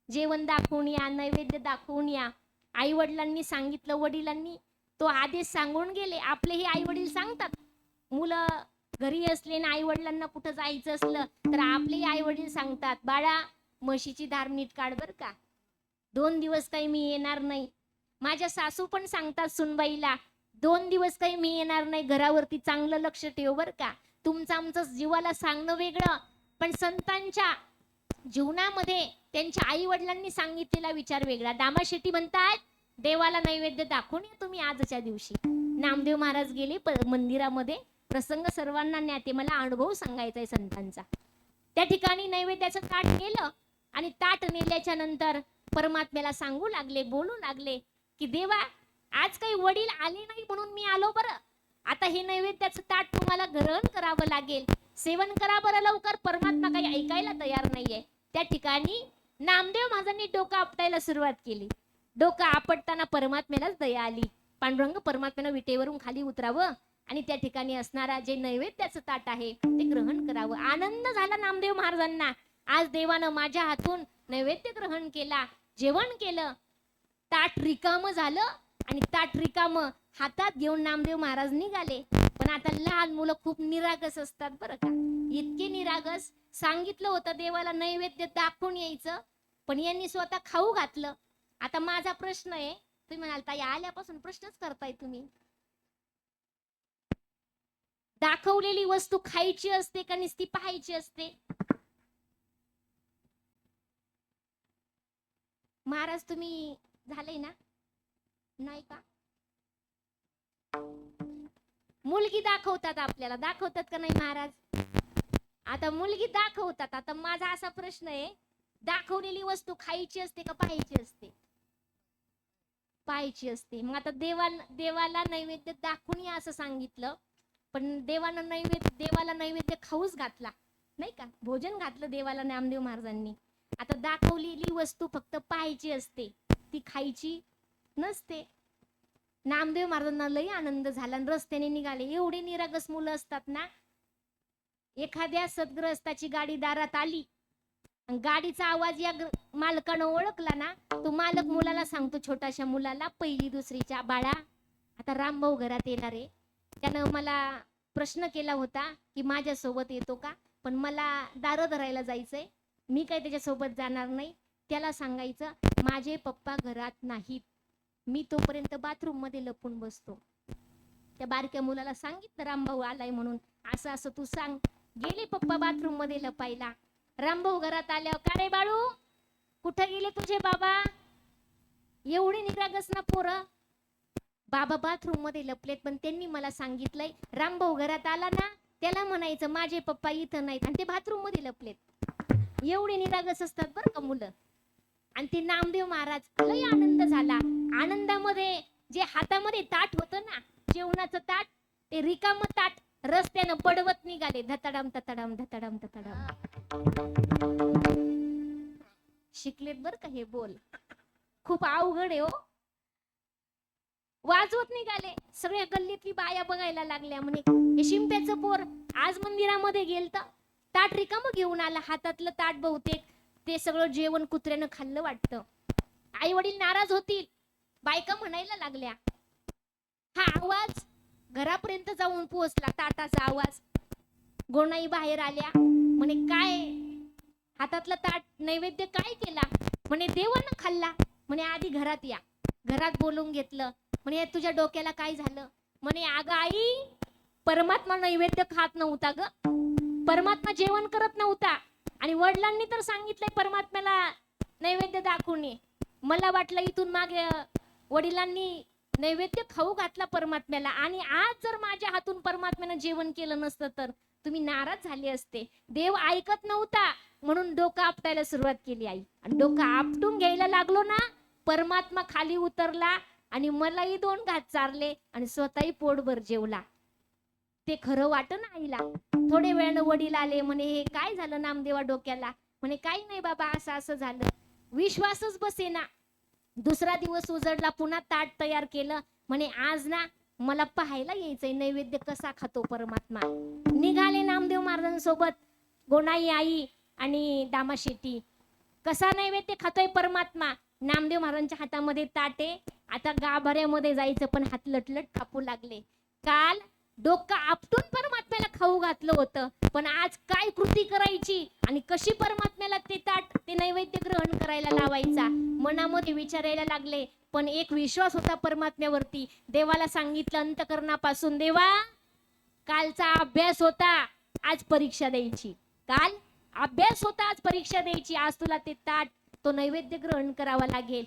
जेवण दाखवून या, नैवेद्य दाखवून या. आई वडिलांनी सांगितलं, वडिलांनी तो आदेश सांगून गेले. आपले हे आई वडील सांगतात, मुलं घरी असले ना, आई वडिलांना कुठं जायचं असलं तर आपले आई वडील सांगतात, बाळा म्हशीची धार नीट काढ बर का, 2 दिवस काही मी येणार नाही. माझ्या सासू पण सांगतात सुनबाईला, 2 दिवस काही मी येणार नाही, घरावरती चांगलं लक्ष ठेव बर का. तुमचं आमचं जीवाला सांगणं वेगळं, पण संतांच्या जीवनामध्ये त्यांच्या आई वडिलांनी सांगितलेला विचार वेगळा. दामा शेट्टी म्हणतात, देवाला नैवेद्य दाखवून या तुम्ही आजच्या दिवशी. नामदेव महाराज गेले मंदिरामध्ये. प्रसंग सर्वांना ज्ञाते, मला अनुभव सांगायचा आहे संतांचा. त्या ठिकाणी नैवेद्याचं ताट नेलं आणि ताट नेल्याच्या नंतर परमात्म्याला सांगू लागले, बोलू लागले की देवा, आज काही वडील आले नाही म्हणून मी आलो बरं. आता हे नैवेद्याचं ताट तुम्हाला ग्रहण करावं लागेल, सेवन करा बरं लवकर. परमात्मा काही ऐकायला तयार नाहीये. त्या ठिकाणी नामदेव महाराजांनी डोकं आपटायला सुरुवात केली. डोकं आपटताना परमात्म्यालाच दया आली. पांडुरंग परमात्म्यानं विटेवरून खाली उतरावं आणि त्या ठिकाणी असणारा जे नैवेद्याचं ताट आहे ते ग्रहण करावं. आनंद झाला नामदेव महाराजांना. आज देवानं माझ्या हातून नैवेद्य ग्रहण केला, जेवण केलं. ताट रिकामं झालं आणि ताट रिकामं हातात घेऊन नामदेव महाराज निघाले. पण आता लहान मुलं खूप निरागस असतात बरं का. इतके निरागस, सांगितलं होतं देवाला नैवेद्य दाखवून यायचं, पण यांनी स्वतः खाऊ घातलं. आता माझा प्रश्न आहे, तुम्ही म्हणाल ताई आल्यापासून प्रश्नच करताय तुम्ही, दाखवलेली वस्तू खायची असते का नुसती पाहायची असते? महाराज तुम्ही झालंय ना, नाही का? मुलगी दाखवतात आपल्याला, दाखवतात का नाही महाराज? आता मुलगी दाखवतात. आता माझा असा प्रश्न आहे, दाखवलेली वस्तू खायची असते का पाहायची असते? पाहायची असते. मग आता देवाला नैवेद्य दाखवून या असं सांगितलं, पण देवाला नैवेद्य खाऊच घातला नाही का, भोजन घातलं देवाला नामदेव महाराजांनी. आता दाखवलेली वस्तू फक्त पाहायची असते, ती खायची नसते. नामदेव महाराजांना लई आनंद झाला आणि रस्त्याने निघाले. एवढे निरागस मुलं असतात ना, एखाद्या सद्ग्रस्ताची गाडी दारात आली, गाडीचा आवाज या मालकानं ओळखला ना, तो मालक मुलाला सांगतो, छोट्याशा मुलाला, पहिली दुसरीच्या, बाळा आता रामभाऊ घरात येणार आहे, त्यानं मला प्रश्न केला होता की माझ्या सोबत येतो का, पण मला दारं धरायला जायचंय, मी काय त्याच्यासोबत जाणार नाही. त्याला सांगायचं माझे पप्पा घरात नाहीत, मी तोपर्यंत बाथरूम मध्ये लपून बसतो. त्या बारक्या मुलाला सांगितलं रामभाऊ आलाय म्हणून, असं असं तू सांग. गेले पप्पा बाथरूम मध्ये लपायला. रामभाऊ घरात आल्यावर, का रे बाळू, कुठं गेले तुझे बाबा? एवढे निरागस ना पोरं. बाबा बाथरूम मध्ये लपलेत, पण त्यांनी मला सांगितलंय रामभाऊ घरात आला ना, त्याला म्हणायचं माझे पप्पा इथं नाहीत आणि ते बाथरूम मध्ये लपलेत. एवढे निरागस असतात बरं का मुलं. आणि ते नामदेव महाराज लय आनंद झाला. आनंदामध्ये जे हातामध्ये ताट होतं ना, जेवणाचं ताट, ते रिकामं ताट रस्त्यानं पडवत निघाले. धताडम धताडम धताडम धताडम. शिकलेत बर का हे बोल, खूप अवघड आहे हो. वाजवत निघाले. सगळ्या गल्लीतली बाया बघायला लागल्या, म्हणे हे शिंप्याचं पोर आज मंदिरामध्ये गेलत, ताट रिकामं घेऊन आला. हातातलं ताट बहुतेक ते सगळं जेवण कुत्र्यानं खाल्लं वाटतं. आई वडील नाराज होतील. बायका म्हणायला लागल्या. हा आवाज घरापर्यंत जाऊन पोहोचला, ताटाचा आवाज. गोणाई बाहेर आल्या, म्हणे काय हातातलं ताट नैवेद्य काय केला? म्हणे देवानं खाल्ला. म्हणे आधी घरात या. घरात बोलून घेतलं. म्हणे तुझ्या डोक्याला काय झालं? म्हणे अगं आई, परमात्मा नैवेद्य खात नव्हता ग, परमात्मा जेवण करत नव्हता, आणि वडिलांनी तर सांगितलंय परमात्म्याला नैवेद्य दाखवून ये. मला वाटलं इथून मागे वडिलांनी नैवेद्य खाऊ घातला परमात्म्याला, आणि आज जर माझ्या हातून परमात्म्यानं जेवण केलं नसतं तर तुम्ही नाराज झाले असते. देव ऐकत नव्हता म्हणून डोकं आपटायला सुरुवात केली आई. आणि डोकं आपटून घ्यायला लागलो ना, परमात्मा खाली उतरला आणि मलाही 2 घास चारले आणि स्वतःही पोटभर जेवला. ते खरं वाटत ना आईला. थोडे वेळानं वडील आले. म्हणे हे काय झालं नामदेवा डोक्याला? म्हणे काही नाही बाबा, असं असं झालं. विश्वासच बसेना. दुसरा दिवस उजडला, पुन्हा ताट तयार केलं. म्हणे आज ना मला पाहायला यायचंय नैवेद्य कसा खातो परमात्मा. निघाले नामदेव महाराजांसोबत गोणाई आई आणि दामा शेट्टी. कसा नैवेद्य खातोय परमात्मा? नामदेव महाराजांच्या हातामध्ये ताट आहे. आता गाभाऱ्यामध्ये जायचं, पण हात लटलट कापू लागले. काल डोकं आपटून परमात्म्याला खाऊ घातलं होतं, पण आज काय कृती करायची आणि कशी परमात्म्याला ते ताट, ते नैवेद्य ग्रहण करायला लावायचा, मनामध्ये विचारायला लागले. पण एक विश्वास होता परमात्म्यावरती. देवाला सांगितलं अंतकरणापासून, देवा कालचा अभ्यास होता, आज परीक्षा द्यायची. काल अभ्यास होता, आज परीक्षा द्यायची. आज तुला ते ताट, तो नैवेद्य ग्रहण करावा लागेल.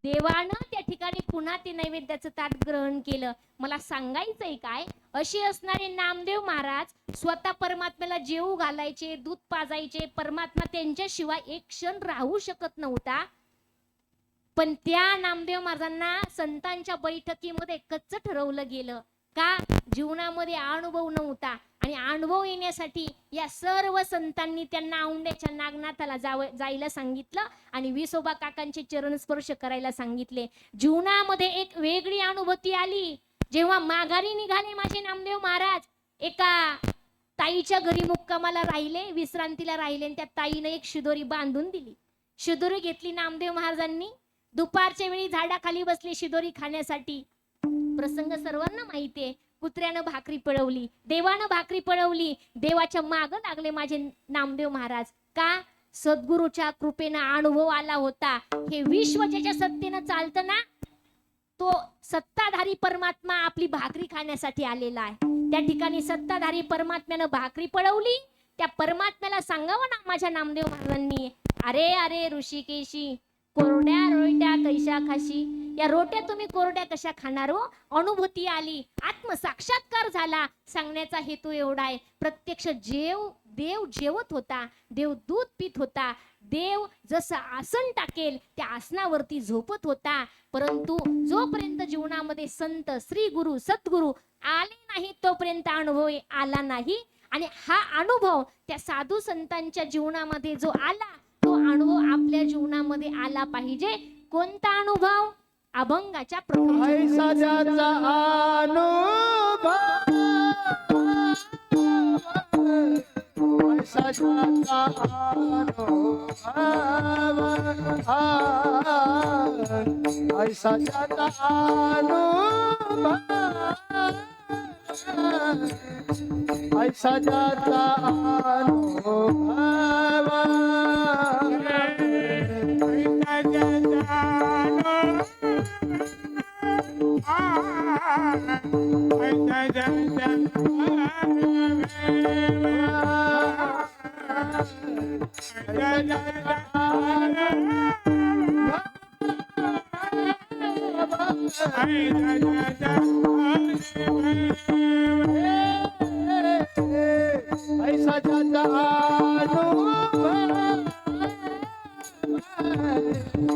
देवानं त्या ठिकाणी पुन्हा ते नैवेद्याचं ताट ग्रहण केलं. मला सांगायचंय काय, असे असणारे नामदेव महाराज स्वतः परमात्म्याला जेवू घालायचे, दूध पाजायचे. परमात्मा त्यांच्याशिवाय एक क्षण राहू शकत नव्हता. पण त्या नामदेव महाराजांना संतांच्या बैठकीमध्ये कच्च ठरवलं गेलं. का? जीवनामध्ये अनुभव नव्हता, आणि अनुभव येण्यासाठी या सर्व संतांनी त्यांना औंड्याच्या नागनाथाला जायला सांगितलं आणि विसोबा काकांचे चरण स्पर्श करायला सांगितले. जीवनामध्ये एक वेगळी अनुभूती आली जेव्हा माघारी निघाले माझे नामदेव महाराज. एका ताईच्या घरी मुक्कामाला राहिले, विश्रांतीला राहिले, आणि त्या ताईने एक शिदोरी बांधून दिली. शिदोरी घेतली नामदेव महाराजांनी. दुपारच्या वेळी झाडाखाली बसले शिदोरी खाण्यासाठी. प्रसंग सर्वांना माहितीये. कुत्र्यानं भाकरी पळवली, देवानं भाकरी पळवली. देवाच्या माग लागले माझे नामदेव महाराज. का? सद्गुरूच्या कृपेनं अनुभव आला होता. हे विश्व ज्याच्या सत्तेनं चालतं ना, तो सत्ताधारी परमात्मा आपली भाकरी खाण्यासाठी आलेला आहे. त्या ठिकाणी सत्ताधारी परमात्म्यानं भाकरी पळवली. त्या परमात्म्याला सांगावं ना माझ्या नामदेव महाराजांनी, अरे अरे ऋषिकेशी, कोरड्या रोट्या कैशा खाशी. या रोट्या तुम्ही कोरड्या कशा खाणार हो? अनुभूती आली, आत्मसाक्षात्कार झाला. सांगण्याचा हेतू एवढा आहे, प्रत्यक्ष देव जेवत होता, देव दूध पित होता, देव जसं आसन टाकेल त्या आसनावरती झोपत होता. परंतु जोपर्यंत जीवनामध्ये संत, श्री गुरु, सद्गुरु आले नाही तोपर्यंत अनुभव आला नाही. आणि हा अनुभव त्या साधू संतांच्या जीवनामध्ये जो आला, तो अनुभव आपल्या जीवनामध्ये आला पाहिजे. कोणता अनुभव? अभंगाच्या प्रथम ऐसा ज्याचा अनुभव, ऐसा ज्याचा अनुभव, ऐसा ज्याचा अनुभव, ऐसा ज्याचा अनुभव,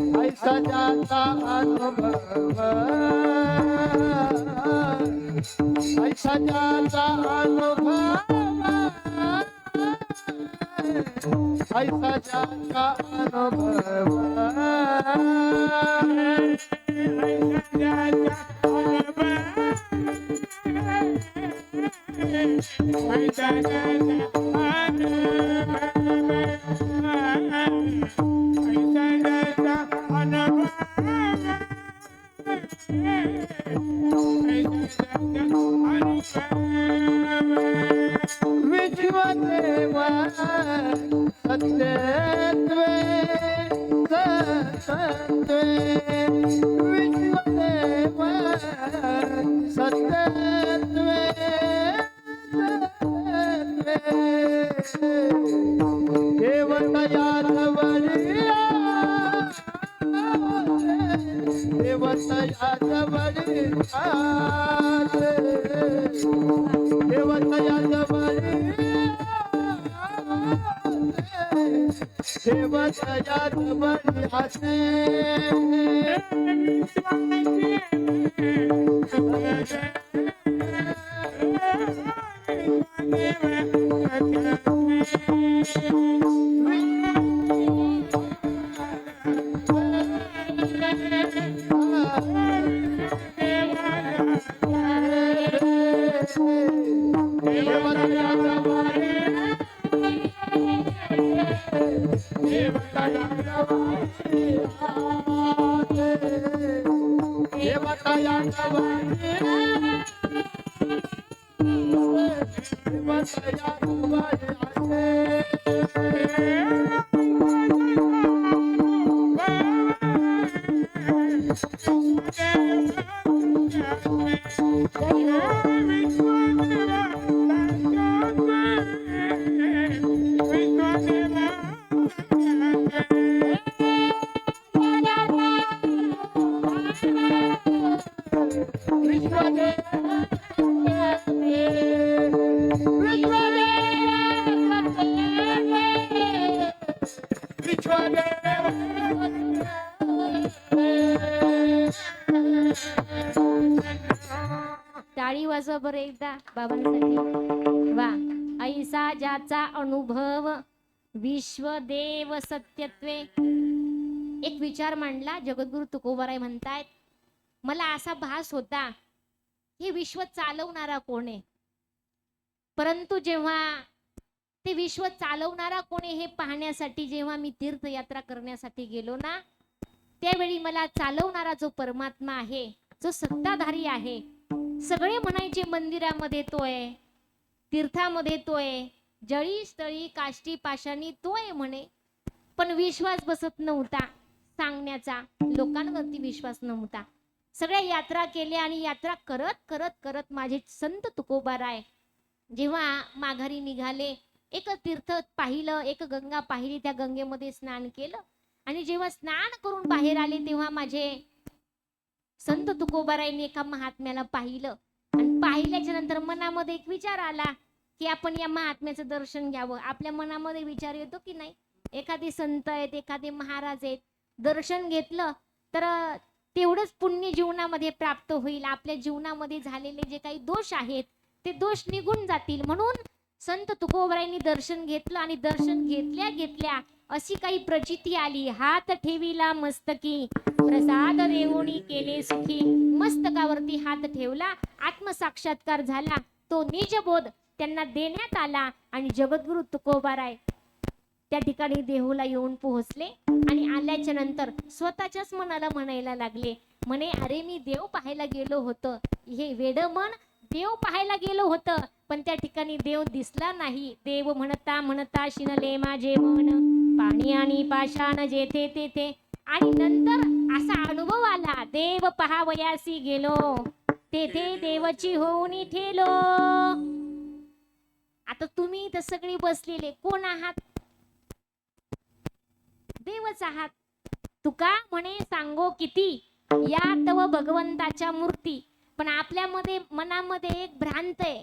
ऐसा ज्याचा अनुभव, ऐसा ज्याचा अनुभव, ऐसा ज्याचा अनुभव, ऐसा ज्याचा अनुभव, विश्वदेव सत्यत्वे सत्त्वे, विश्वदेव सत्यत्वे सत्त्वे, देवतया जवळिया, देवतया जवळिया, देवतया जवळिया, देवतया जवळिया, टाळी वाजवा बरं एकदा बाबांसाठी. वा. ऐसा ज्याचा अनुभव, विश्वदेव सत्यत्वे. एक विचार मांडला जगद्गुरु तुकोबाराय म्हणतायत, मला असा भास होता हे विश्व चालवणारा कोण आहे. परंतु जेव्हा ते विश्व चालवणारा कोण आहे हे पाहण्यासाठी जेव्हा मी तीर्थयात्रा करण्यासाठी गेलो ना, त्यावेळी मला चालवणारा जो परमात्मा आहे, जो सत्ताधारी आहे, सगळे म्हणायचे मंदिरामध्ये तो आहे, तीर्थामध्ये तो आहे, जळी स्थळी काष्टी पाषाणी तो आहे म्हणे. पण विश्वास बसत नव्हता सांगण्याचा, लोकांवरती विश्वास नव्हता. सगळ्या यात्रा केल्या आणि यात्रा करत करत करत माझे संत तुकोबाराय जेव्हा माघारी निघाले, एक तीर्थ पाहिलं, एक गंगा पाहिली, त्या गंगेमध्ये स्नान केलं. आणि जेव्हा स्नान करून बाहेर आले तेव्हा माझे संत तुकोबारायांनी एका महात्म्याला पाहिलं. आणि पाहिल्याच्या नंतर मनामध्ये एक विचार आला की आपण या महात्म्याचं दर्शन घ्यावं. आपल्या मनामध्ये विचार येतो की नाही, एखादी संत आहेत, एखादे महाराज आहेत, दर्शन घेतलं तर तेवढंच पुण्य जीवनामध्ये प्राप्त होईल. आपल्या जीवनामध्ये झालेले जे काही दोष आहेत ते दोष निघून जातील. म्हणून संत तुकोबरायांनी दर्शन घेतलं आणि दर्शन घेतल्या घेतल्या अशी काही प्रचिती आली. हात ठेविला मस्तकी प्रसाद देऊनी केले सुखी. मस्तकावरती हात ठेवला, आत्मसाक्षात्कार झाला, तो निजबोध त्यांना देण्यात आला आणि जगद्गुरु तुकोबाराय त्या ठिकाणी देहूला येऊन पोहोचले. आणि आल्याच्या नंतर स्वतःच्याच मनाला म्हणायला लागले, म्हणे अरे मी देव पाहायला गेलो होतो. हे वेड मन देव पाहायला गेलो होतं, पण त्या ठिकाणी देव दिसला नाही. देव म्हणता म्हणता शिनले माझे मन, पाणी आणि पाषाण जेथे तेथे. आणि नंतर असा अनुभव आला, देव पहावयासी गेलो, तेथे देवची होऊनी ठेलो. आता तुम्ही इथं सगळी बसलेले कोण आहात? देवच आहात. तुका म्हणे सांगो किती या तव भगवंताच्या मूर्ती. पण आपल्यामध्ये मनामध्ये एक भ्रांत आहे,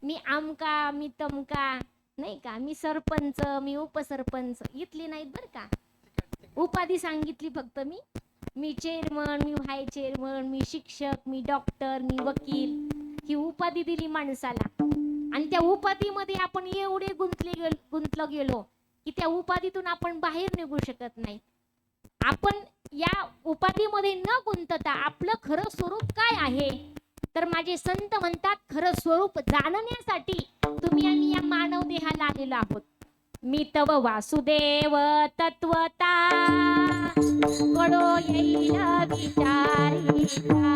मी आमका, मी तमका, नाही का, मी सरपंच, मी उपसरपंच. इथली नाहीत बरं का, उपाधी सांगितली फक्त. मी चेअरमन, मी व्हाय चेअरमन, मी शिक्षक, मी डॉक्टर, मी वकील, ही उपाधी दिली माणसाला. आणि त्या उपाधीमध्ये आपण एवढे गुंतलो गेलो की त्या उपाधीतून आपण बाहेर निघू शकत नाही. आपण या उपाधीमध्ये न गुंतता आपलं खरं स्वरूप काय आहे, तर माझे संत म्हणतात खरं स्वरूप जाणण्यासाठी तुम्ही आणि या मानव देहाला आलेलो आहोत. मी तव वासुदेव तत्वता कडो येईल विचारिता.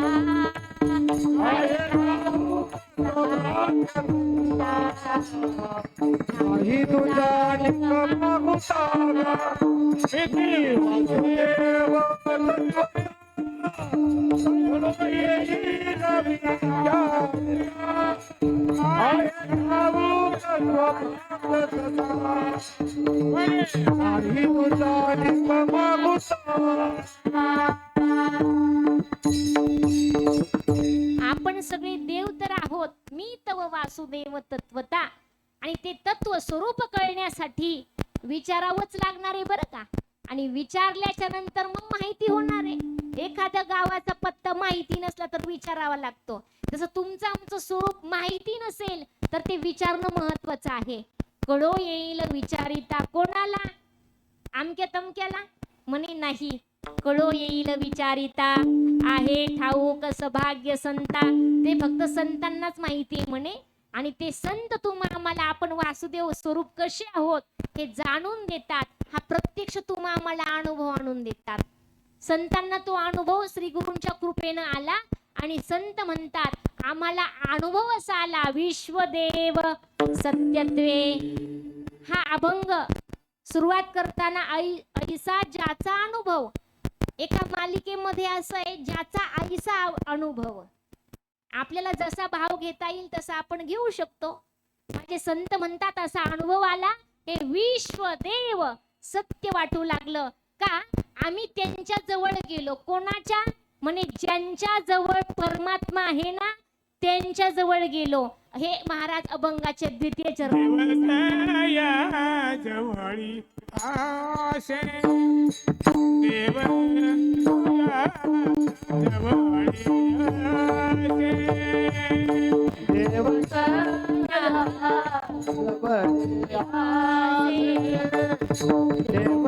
नाही तुझा निकम मुसागा किती वासुदेव तत्व येईल विचारिता. नाही तुझा निकम मुसागा. आपण सगळे देव तर आहोत. मी तव वासुदेव तत्वता. आणि ते तत्व स्वरूप कळण्यासाठी विचारावंच लागणार आहे बरं का. आणि विचारल्याच्या नंतर मग माहिती होणार आहे. एखाद्या गावाचा पत्ता माहिती नसला तर विचारावा लागतो. जसं तुमचं आमचं स्वरूप माहिती नसेल तर ते विचारणं महत्वाचं आहे. कडो येईल विचारिता. कोणाला? आमक्या तमक्याला? म्हणे नाही, कडो येईल विचारिता. आहे ठाऊक सौभाग्य संता. ते फक्त संतांनाच माहिती म्हणे. आणि ते संत आम्हाला आपण वासुदेव स्वरूप कसे आहोत हे जाणून देतात. हा प्रत्यक्ष आम्हाला अनुभव आणून देतात. संतांना तो अनुभव श्री गुरूंच्या कृपेनं आला आणि संत म्हणतात आम्हाला अनुभव असा आला, विश्वदेव सत्यत्वे. हा अभंग सुरुवात करताना ऐसा ज्याचा अनुभव. एका मालिकेमध्ये असं आहे, ज्याचा ऐसा अनुभव. आपल्याला जसा भाव घेता येईल तसा आपण घेऊ शकतो. माझे संत म्हणतात असा अनुभव आला, हे विश्वदेव सत्य वाटू लागलं. का? आम्ही त्यांच्या जवळ गेलो. कोणाच्या? म्हणे ज्यांच्या जवळ परमात्मा आहे ना त्यांच्या जवळ गेलो. हे महाराज अभंगाचे द्वितीय चरण. जवळी आशे देव जवळी आशे देवता देव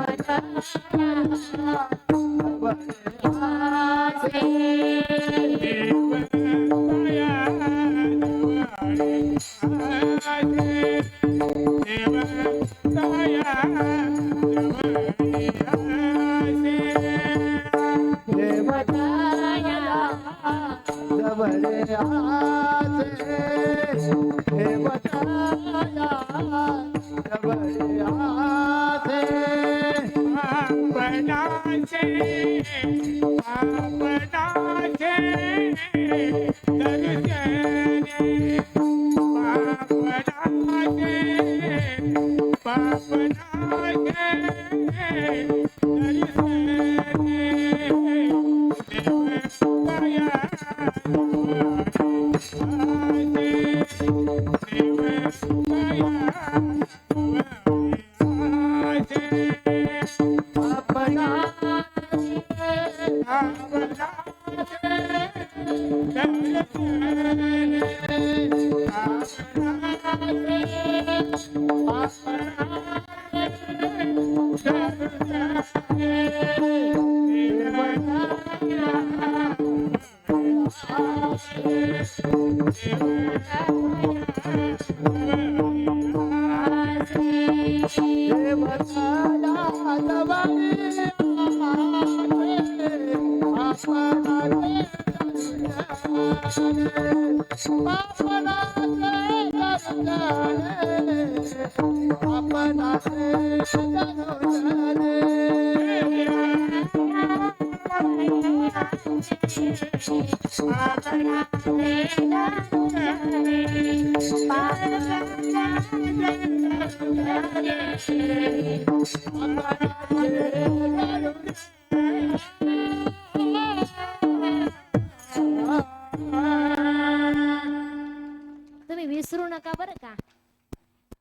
तुम्ही विसरू नका बरं का.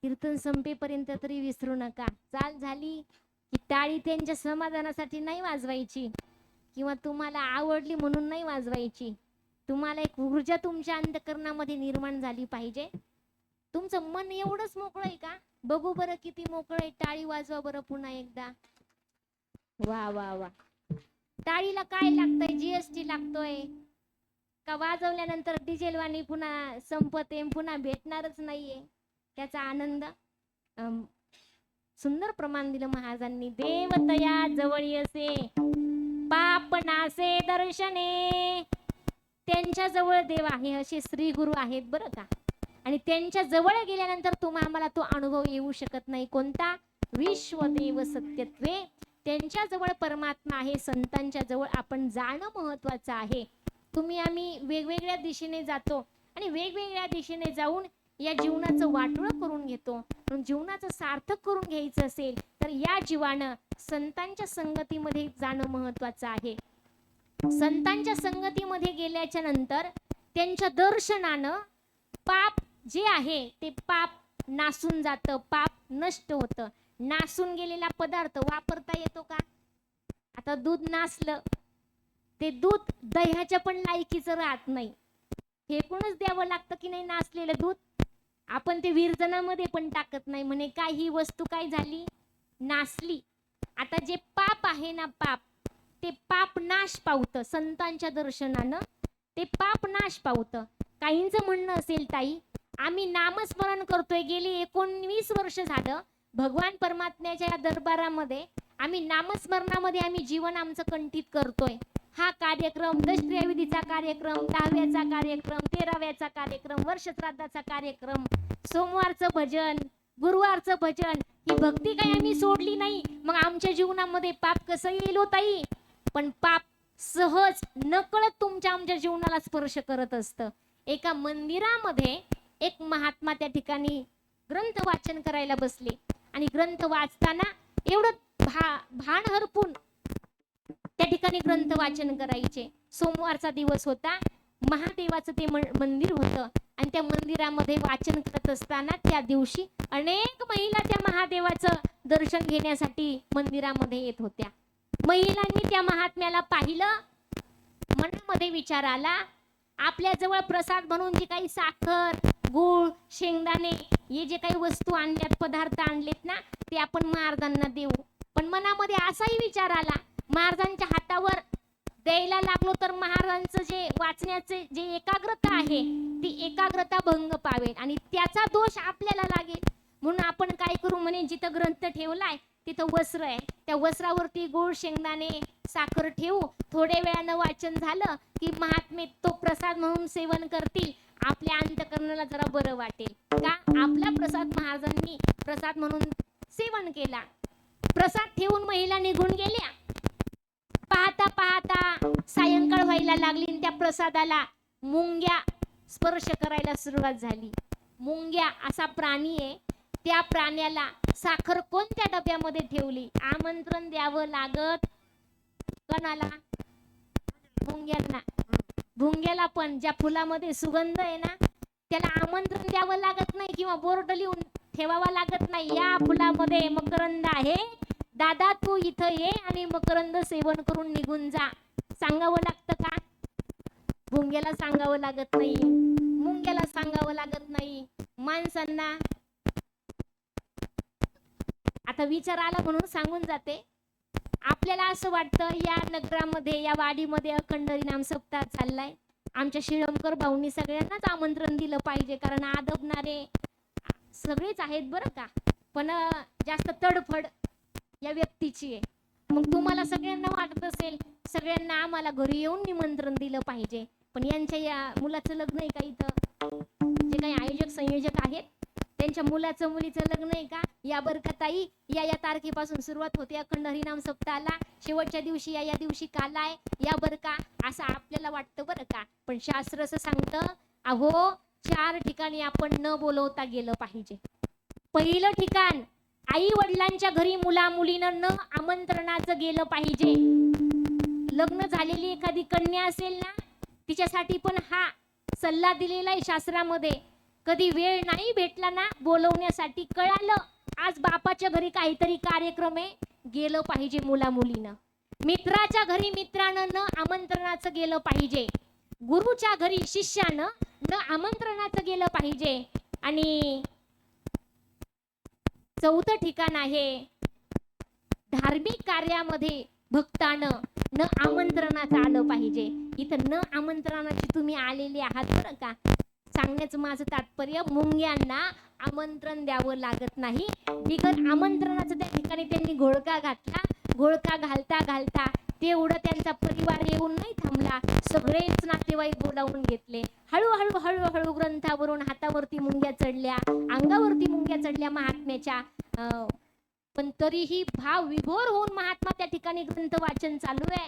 कीर्तन संपेपर्यंत तरी विसरू नका. चाल झाली की टाळी त्यांच्या समाधानासाठी नाही वाजवायची किंवा तुम्हाला आवडली म्हणून नाही वाजवायची. तुम्हाला एक ऊर्जा तुमच्या अंतःकरणामध्ये निर्माण झाली पाहिजे. तुमचं मन एवढंच मोकळं आहे का? बघू बरं किती मोकळं आहे. टाळी वाजवा बरं पुन्हा एकदा. वा वा वा. टाळीला काय लागतंय? जीएसटी लागतोय का? वाजवल्यानंतर डिझेलवाणी पुन्हा संपते, पुन्हा भेटणारच नाहीये त्याचा आनंद. सुंदर प्रमाण दिलं महाराजांनी. देवतया जवळ येसे पाप नासे दर्शने. त्यांच्या जवळ देव आहे असे श्री गुरु आहेत बरं का. आणि त्यांच्या जवळ गेल्यानंतर तुम्हाला तो अनुभव येऊ शकत नाही. कोणता? विश्वदेव सत्यत्वे. त्यांच्या जवळ परमात्मा आहे. संतांच्या जवळ आपण जाणं महत्वाचं आहे. आम्ही वेगवेगळ्या दिशेने जातो आणि वेगवेगळ्या दिशेने जाऊन या जीवनाचं वाटोळं करून घेतो. म्हणून जीवनाचं सार्थक करून घ्यायचं असेल तर या जीवानं संतांच्या संगतीमध्ये जाणं महत्वाचं आहे. संतांच्या संगतीमध्ये गेल्याच्या नंतर त्यांच्या दर्शनानं पाप जे आहे ते पाप नासून जातं, पाप नष्ट होतं. नासून गेलेला पदार्थ वापरता येतो का? आता दूध नासलं, ते दूध दह्याच्या पण लायकीचं राहत नाही. फेकूनच द्यावं लागतं की नाही नासलेलं दूध. आपण ते विरजनामध्ये पण टाकत नाही. म्हणे काय ही वस्तू काय झाली? नासली. आता जे पाप आहे ना, पाप, ते पाप नाश पावतं. संतांच्या दर्शनानं ते पाप नाश पावतं. काहींचं म्हणणं असेल ताई आम्ही नामस्मरण करतोय, गेली 19 वर्ष झालं भगवान परमात्म्याच्या दरबारामध्ये आम्ही नामस्मरणामध्ये आम्ही जीवन आमचं कंठित करतोय. हा कार्यक्रम दशक्रियाविधीचा कार्यक्रम, 10व्याचा कार्यक्रम, 13व्याचा कार्यक्रम, वर्षश्राद्धाचा कार्यक्रम, सोमवारचं भजन, गुरुवारचं भजन, ही भक्ती काही आम्ही सोडली नाही. मग आमच्या जीवनामध्ये पाप कसं येईल ताई? पण पाप सहज नकळत तुमच्या आमच्या जीवनाला स्पर्श करत असतं. एका मंदिरामध्ये एक महात्मा त्या ठिकाणी ग्रंथ वाचन करायला बसले आणि ग्रंथ वाचताना एवढं भान हरपून त्या ठिकाणी ग्रंथ वाचन करायचे. सोमवारचा दिवस होता. महादेवाचं ते मंदिर होतं आणि त्या मंदिरामध्ये वाचन करत असताना त्या दिवशी अनेक महिला त्या महादेवाचं दर्शन घेण्यासाठी मंदिरामध्ये येत होत्या. महिलांनी त्या महात्म्याला पाहिलं. मनामध्ये विचार आला, आपल्या जवळ प्रसाद म्हणून जी काही साखर, गूळ, शेंगदाणे हे जे काही वस्तू आणल्यात, पदार्थ आणलेत ना, ते आपण महाराजांना देऊ. पण मनामध्ये असाही विचार आला, महाराजांच्या हातावर द्यायला लागलो तर महाराजांचं जे वाचण्याचे जे एकाग्रता आहे ती एकाग्रता भंग पावेल आणि त्याचा दोष आपल्याला लागेल. म्हणून आपण काय करू, म्हणे जिथं ग्रंथ ठेवलाय तिथं वस्त्र आहे, त्या वस्त्रावरती गोड शेंगदाणे साखर ठेवू. थोड्या वेळानं वाचन झालं की महात्मे तो प्रसाद म्हणून सेवन करतील. आपल्या अंतःकरणाला जरा बरं वाटेल का आपला प्रसाद महाराजांनी प्रसाद म्हणून सेवन केला. प्रसाद ठेवून महिला निघून गेल्या. पाहता पाहता सायंकाळ व्हायला लागली आणि त्या प्रसादाला मुंग्या स्पर्श करायला सुरुवात झाली. मुंग्या असा प्राणी आहे, त्या प्राण्याला साखर कोणत्या डब्यामध्ये ठेवली? आमंत्रण द्यावं लागत कोणाला? मुंग्यांना. भुंग्याला पण ज्या फुलामध्ये सुगंध आहे ना त्याला आमंत्रण द्यावं लागत नाही किंवा बोर्ड लिहून ठेवावा लागत नाही, या फुलामध्ये मकरंद आहे, दादा तू इथं ये आणि मकरंद सेवन करून निघून जा. सांगावं लागतं का? भुंग्याला सांगावं लागत नाही, मुंग्याला सांगावं लागत नाही, माणसांना. आता विचार आला म्हणून सांगून जाते. आपल्याला असं वाटतं या नगरामध्ये, या वाडीमध्ये अखंड हरिनाम सप्ताह चाललाय, आमच्या शिळमकर भाऊंनी सगळ्यांनाच आमंत्रण दिलं पाहिजे, कारण आदबणारे सगळेच आहेत बरं का, पण जास्त तडफड या व्यक्तीची आहे. मग तुम्हाला सगळ्यांना वाटत असेल सगळ्यांना आम्हाला घरी येऊन निमंत्रण दिलं पाहिजे, पण यांच्या या मुलाचं लग्न आहे का इथं? जे काही आयोजक संयोजक आहेत त्यांच्या मुलाचं मुलीचं लग्न आहे का? या बरं का ताई, या तारखेपासून सुरुवात होते अखंड हरिनाम सप्ताहाला, शेवटच्या दिवशी या दिवशी काल आहे, या बरं का, असं आपल्याला वाटतं बरं का. पण शास्त्र असं सांगतं, अहो 4 ठिकाणी आपण न बोलवता गेलं पाहिजे. पहिलं ठिकाण, आई वडिलांच्या घरी मुला मुलीनं न आमंत्रणाचं गेलं पाहिजे. लग्न झालेली एखादी कन्या असेल ना, तिच्यासाठी पण हा सल्ला दिलेला आहे शास्त्रामध्ये. कधी वेळ नाही भेटला ना बोलवण्यासाठी, कळालं आज बापाच्या घरी काहीतरी कार्यक्रम आहे, गेलं पाहिजे मुला मुलीनं. मित्राच्या घरी मित्रानं न आमंत्रणाचं गेलं पाहिजे. गुरुच्या घरी शिष्यानं न आमंत्रणाचं गेलं पाहिजे. आणि 4थं ठिकाण आहे, धार्मिक कार्यामध्ये भक्तानं न आमंत्रणाचं आलं पाहिजे. इथं न आमंत्रणाची तुम्ही आलेले आहात बरं का. सांगण्याचं माझं तात्पर्य, मुंग्यांना आमंत्रण द्यावं लागत नाही. बिगर आमंत्रणाचं त्या ठिकाणी त्यांनी घोळका घातला. घोळका घालता घालता तेवढं त्यांचा परिवार येऊन नाही थांबला, सगळेच नातेवाईक बोलावून घेतले. हळूहळू हळूहळू ग्रंथावरून हातावरती मुंग्या चढल्या, अंगावरती मुंग्या चढल्या महात्म्याच्या. पण तरीही भाव विभोर होऊन महात्मा त्या ठिकाणी ग्रंथ वाचन चालू आहे.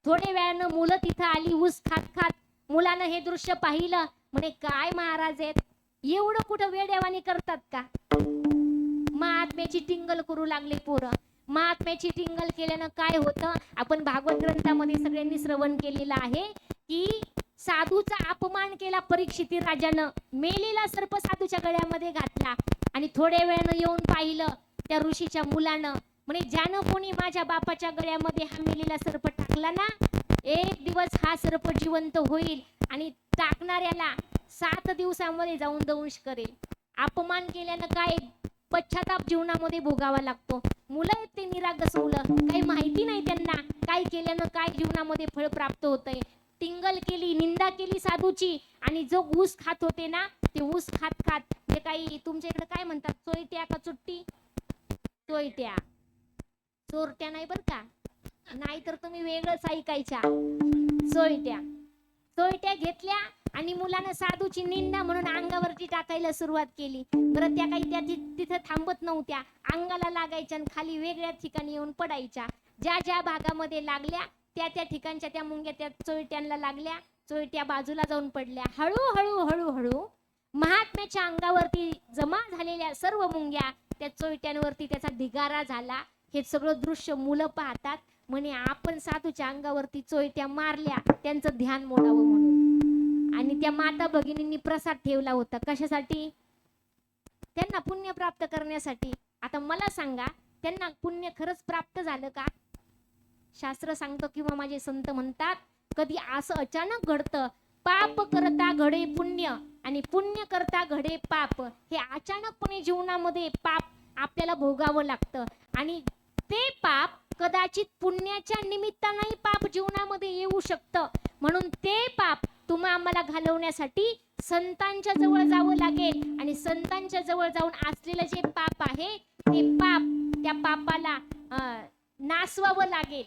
थोड्या वेळानं मुलं तिथं आली ऊस खात खात. मुलानं हे दृश्य पाहिलं, म्हणे काय महाराज आहेत, एवढं कुठं वेड्यावानी करतात का? महात्म्याची टिंगल करू लागले पोरं. महात्म्याची टिंगल केल्यानं काय होतं, आपण भागवत ग्रंथामध्ये सगळ्यांनी श्रवण केलेलं आहे की साधूचा अपमान केला परीक्षित राजानं, मेलेला सर्प साधूच्या गळ्यामध्ये घातला. आणि थोड्या वेळानं येऊन पाहिलं त्या ऋषीच्या मुलानं, म्हणे ज्यानं कोणी माझ्या बापाच्या गळ्यामध्ये हा मेलेला सर्प टाकला ना, एक दिवस हा सर्प जिवंत होईल आणि टाकणाऱ्याला 7 दिवसामध्ये जाऊन दंश करेल. अपमान केल्यानं काय पश्चाताप जीवनामध्ये भोगावा लागतो. मुलं आहेत ते निरागस मुलं, काही माहिती नाही त्यांना काय केल्यानं काय जीवनामध्ये फळ प्राप्त होतंय. टिंगल केली, निंदा केली साधूची, आणि जो ऊस खात होते ना ते ऊस खात खात, जे काही तुमच्या इकडे काय म्हणतात, चोयट्या का चुट्टी? चोयट्या, चोरट्या नाही बरं का, नाहीतर तुम्ही वेगळंच ऐकायच्या. चोयट्या चोयट्या घेतल्या आणि मुलानं साधूची निंदा म्हणून अंगावरती टाकायला सुरुवात केली. बरं त्या काही त्या तिथं थांबत नव्हत्या, अंगाला लागायच्या आणि खाली वेगळ्या ठिकाणी येऊन पडायच्या. ज्या ज्या भागामध्ये लागल्या त्या ठिकाणच्या त्या मुंग्या त्या चोयट्यांना लागल्या, चोयट्या बाजूला जाऊन पडल्या. हळूहळू हळूहळू महात्म्याच्या अंगावरती जमा झालेल्या सर्व मुंग्या त्या चोयट्यांवरती त्याचा ढिगारा झाला. हे सगळं दृश्य मुलं पाहतात. म्हणे आपण साधूच्या अंगावरती चोयट्या मारल्या त्यांचं ध्यान मोडावं म्हणून. आणि त्या माता भगिनींनी प्रसाद ठेवला होता कशासाठी? त्यांना पुण्य प्राप्त करण्यासाठी. आता मला सांगा, त्यांना पुण्य खरंच प्राप्त झालं का? शास्त्र सांगतं किंवा माझे संत म्हणतात, कधी असं अचानक घडतं, पाप करता घडे पुण्य आणि पुण्य करता घडे पाप. हे अचानकपणे जीवनामध्ये पाप आपल्याला भोगावं लागतं. आणि ते पाप कदाचित पुण्याच्या निमित्ताने पाप जीवनामध्ये येऊ शकतं. म्हणून ते पाप तुम्हा आम्हाला घालवण्यासाठी संतांच्या जवळ जावं लागेल. आणि संतांच्या जवळ जाऊन असलेलं जे पाप आहे ते पाप, त्या पापाला नासवावं लागेल.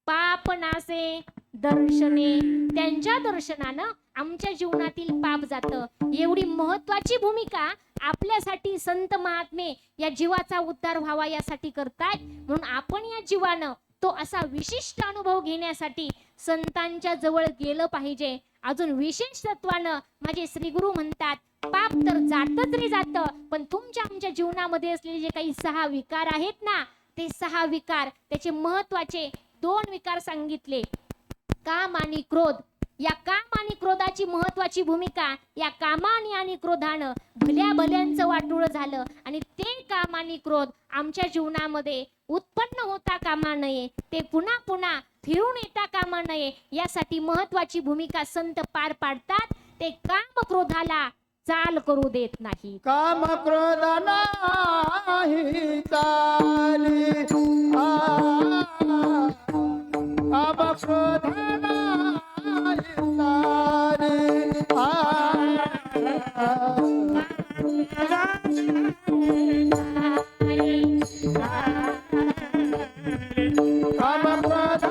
पाप नासे दर्शने, त्यांच्या दर्शनानं आमच्या जीवनातील पाप जातं. एवढी महत्वाची भूमिका आपल्यासाठी संत महात्मे या जीवाचा उद्धार व्हावा यासाठी करतात. म्हणून आपण या जीवानं तो असा विशिष्ट अनुभव घेण्यासाठी संतांच्या जवळ गेलं पाहिजे. अजून विशेष तत्वानं माझे श्री गुरु म्हणतात, पाप तर जातच रे जातं, पण तुमच्या आमच्या जीवनामध्ये असलेले जे काही 6 विकार आहेत ना, ते 6 विकार, त्याचे महत्वाचे 2 विकार सांगितले, काम आणि क्रोध. या काम आणि क्रोधाची महत्वाची भूमिका, या कामाने आणि क्रोधानं भल्या भल्यांचं वाटोळं झालं. आणि ते काम आणि क्रोध आमच्या जीवनामध्ये उत्पन्न होता कामा नये. ते पुन्हा पुन्हा फिरून येता कामा नये यासाठी महत्वाची भूमिका संत पार पाडतात. ते काम क्रोधाला चाल करू देत नाही. काम क्रोध नाही चाली काम क्रोध नाही काम क्रोध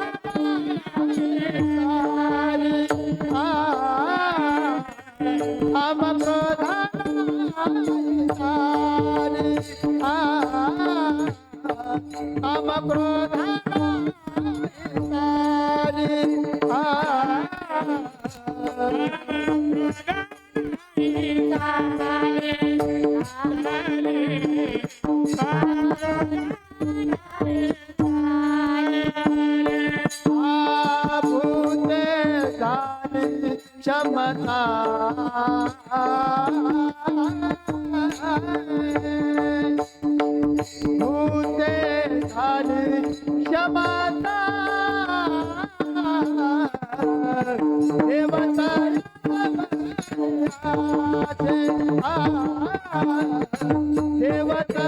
काम क्रोध काम क्रोध भूते झाली क्षमता भूते झाली क्षमता देवता देवता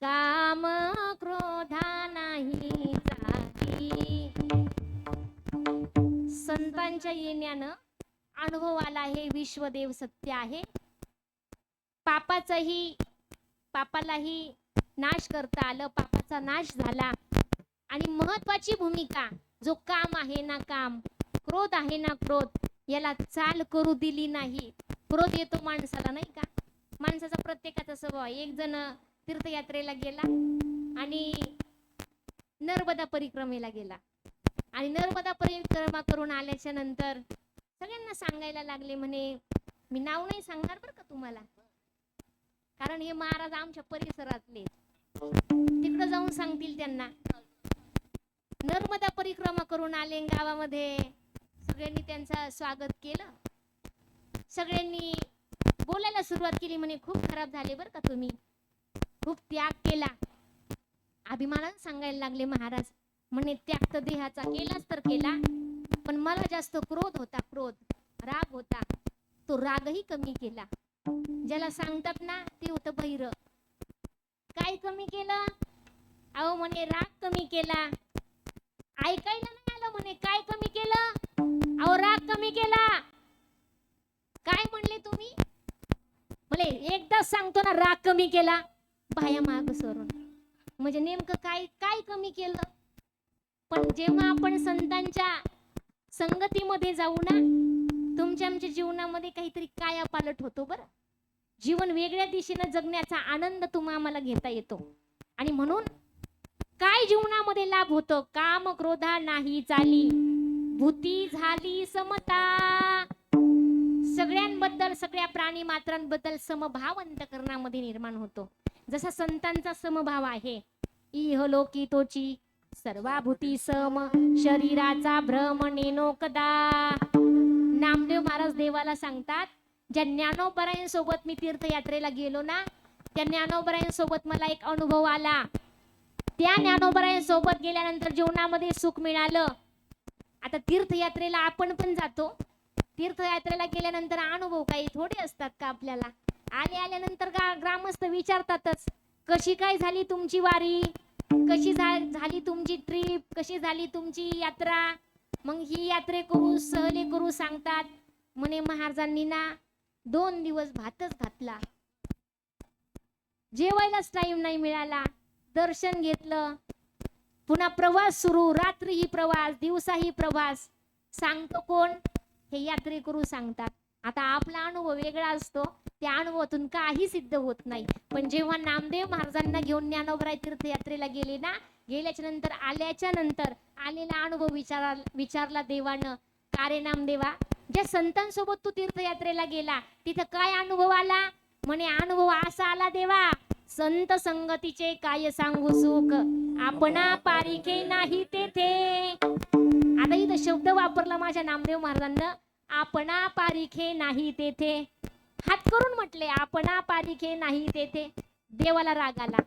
काम क्रोधा नाही चाली. संतांच्या येण्यानं अनुभव आला हे विश्वदेव सत्य आहे. पापालाही नाश करता आलं. पापाचा नाश झाला. आणि महत्वाची भूमिका जो काम आहे ना काम, क्रोध आहे ना क्रोध, याला चाल करू दिली नाही. क्रोध येतो माणसाला, नाही का? माणसाचा प्रत्येकाचा स्वभाव. एक जण तीर्थयात्रेला गेला आणि नर्मदा परिक्रमेला गेला आणि नर्मदा परिक्रमा करून आल्याच्या नंतर सगळ्यांना सांगायला लागले म्हणे, मी नाव नाही सांगणार बरं का तुम्हाला, कारण हे महाराज आमच्या परिसरातले, तिकडे जाऊन सांगतील त्यांना. नर्मदा परिक्रमा करून आले गावामध्ये. सगळ्यांनी त्यांचं स्वागत केलं. सगळ्यांनी बोलायला सुरुवात केली म्हणे, खूप खराब झाले बरं का तुम्ही, खूप त्याग केला. अभिमानाने सांगायला लागले महाराज म्हणे, त्याग तर देहाचा केलाच तर केला, पण मला जास्त क्रोध होता, क्रोध राग होता, तो रागही कमी केला. ज्याला सांगतात ना ते होतं बहिर. काय कमी केलं? अहो म्हणे राग कमी केला. ऐकायला नाही आलं म्हणे, काय कमी केलं? अहो राग कमी केला. काय म्हणले तुम्ही? म्हणे एकदाच सांगतो ना, राग कमी केला. बाया माग सरून. म्हणजे नेमकं काय काय कमी केलं? पण जेव्हा आपण संतांच्या संगतीमध्ये जाऊ ना, तुमच्या आमच्या जीवनामध्ये काहीतरी कायापालट होतो बरं. जीवन वेगळ्या दिशेने जगण्याचा आनंद तुम्हाला घेता येतो. आणि म्हणून काय जीवनामध्ये लाभ होतो? काम क्रोधा नाही चाली, भूती झाली समता. सगळ्यांबद्दल, सगळ्या प्राणी मात्रांबद्दल समभाव अंतःकरणामध्ये निर्माण होतो. जसा संतांचा समभाव आहे, इहलोकी तोची सर्वाभूती सम शरीराचा भ्रम नेनो कदा. नामदेव महाराज देवाला सांगतात, ज्या ज्ञानोबरायांसोबत मी तीर्थयात्रेला गेलो ना, त्या ज्ञानोबरायांसोबत मला एक अनुभव आला. त्या ज्ञानोबरायांसोबत गेल्यानंतर जीवनामध्ये सुख मिळालं. आता तीर्थयात्रेला आपण पण जातो. तीर्थयात्रेला गेल्यानंतर अनुभव काही थोडे असतात का आपल्याला? आल्यानंतर ग्रामस्थ विचारतातच, कशी काय झाली तुमची वारी, कशी झाली तुमची ट्रिप, कशी झाली तुमची यात्रा. मग ही यात्रेकरू सहलेकरू सांगतात, म्हणे महाराजांनी ना 2 दिवस भातच घातला, जेवायलाच टाइम नाही मिळाला. दर्शन घेतलं, पुन्हा प्रवास सुरू, रात्रीही प्रवास, दिवसाही प्रवास. सांगतो कोण? हे यात्रेकरू सांगतात. आता आपला अनुभव वेगळा असतो, त्या अनुभवातून काही सिद्ध होत नाही. पण जेव्हा नामदेव महाराजांना घेऊन ज्ञानोबराय तीर्थयात्रेला गेले ना, गेल्याच्या नंतर आलेला अनुभव विचारला देवानं, का रे नामदेवा, ज्या संतांसोबत तू तीर्थयात्रेला गेला तिथं काय अनुभव आला? म्हणे अनुभव असा आला देवा, संत संगतीचे काय सांगू सुख, आपणा पारिखे नाही तेथे. आता इथं शब्द वापरला माझ्या नामदेव महाराजांना, आपणा पारिखे नाही तेथे. हात करून म्हटले आपणा पारिखे नाही तेथे. देवाला राग आला.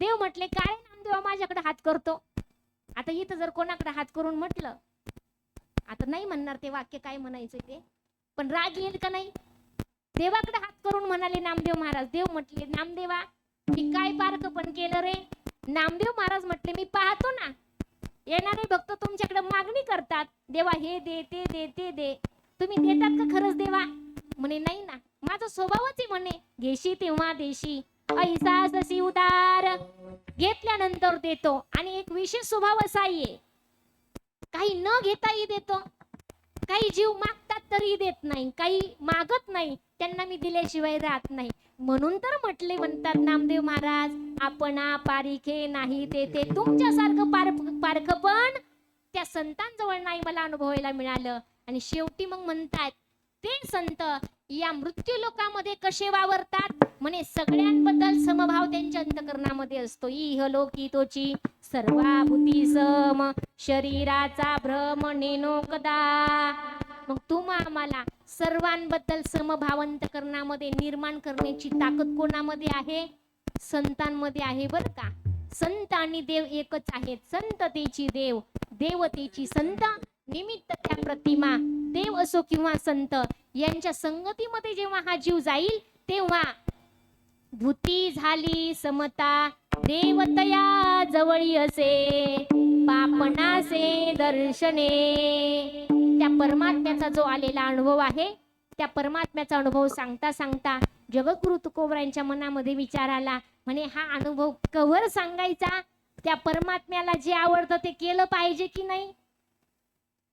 देव म्हटले, काय नामदेवा माझ्याकडे हात करतो? आता इथं जर कोणाकडे हात करून म्हटलं, आता नाही म्हणणार ते वाक्य काय म्हणायचं ते, पण राग येईल का नाही? देवाकडे हात करून म्हणाले नामदेव महाराज. देव म्हटले, नामदेवा मी काय पारखपण केलं रे? नामदेव महाराज म्हटले, मी पाहतो ना, येणारे भक्त तुमच्याकडे मागणी करतात, देवा हे दे ते दे ते दे, तुम्ही देतात का खरंच देवा? म्हणे नाही ना, माझा स्वभावच आहे म्हणे, घेशी तेव्हा देशी, ऐसा ससी उदार, घेतल्यानंतर देतो. आणि एक विशेष स्वभाव असा आहे, काही न घेताही देतो. काही जीव मागतात तरी देत नाही, काही मागत नाही, त्यांना मी दिल्याशिवाय राहत नाही. म्हणून तर म्हणतात नामदेव महाराज, आपणा पारिखे नाही तेथे. तुमच्यासारखं पारखपण त्या संतांजवळ नाही मला अनुभवायला मिळालं. आणि शेवटी मग म्हणतात, ते संत या मृत्यू लोकामध्ये कसे वावरतात? म्हणे सगळ्यांबद्दल समभाव त्यांच्या अंतकरणामध्ये असतो. इहलोकी तोची सर्वाभूती सम शरीराचा भ्रम नेनो कदा. मग तुम्हा आम्हाला सर्वांबद्दल समभाव अंतकरणामध्ये निर्माण करण्याची ताकद कोणामध्ये आहे? संतांमध्ये आहे बरं का. संत आणि देव एकच आहेत. संततेची देव, देवतेची संत, निमित्त त्या प्रतिमा. देव असो किंवा संत यांच्या संगतीमध्ये जेव्हा हा जीव जाईल तेव्हा भूती झाली समता, देवतया जवळी असे, पापनासे दर्शने. त्या परमात्म्याचा जो आलेला अनुभव आहे, त्या परमात्म्याचा अनुभव सांगता सांगता जगद्गुरु तुकोबरायांच्या मनामध्ये विचार आला. म्हणे हा अनुभव कवर सांगायचा? त्या परमात्म्याला जे आवडतं ते केलं पाहिजे की नाही?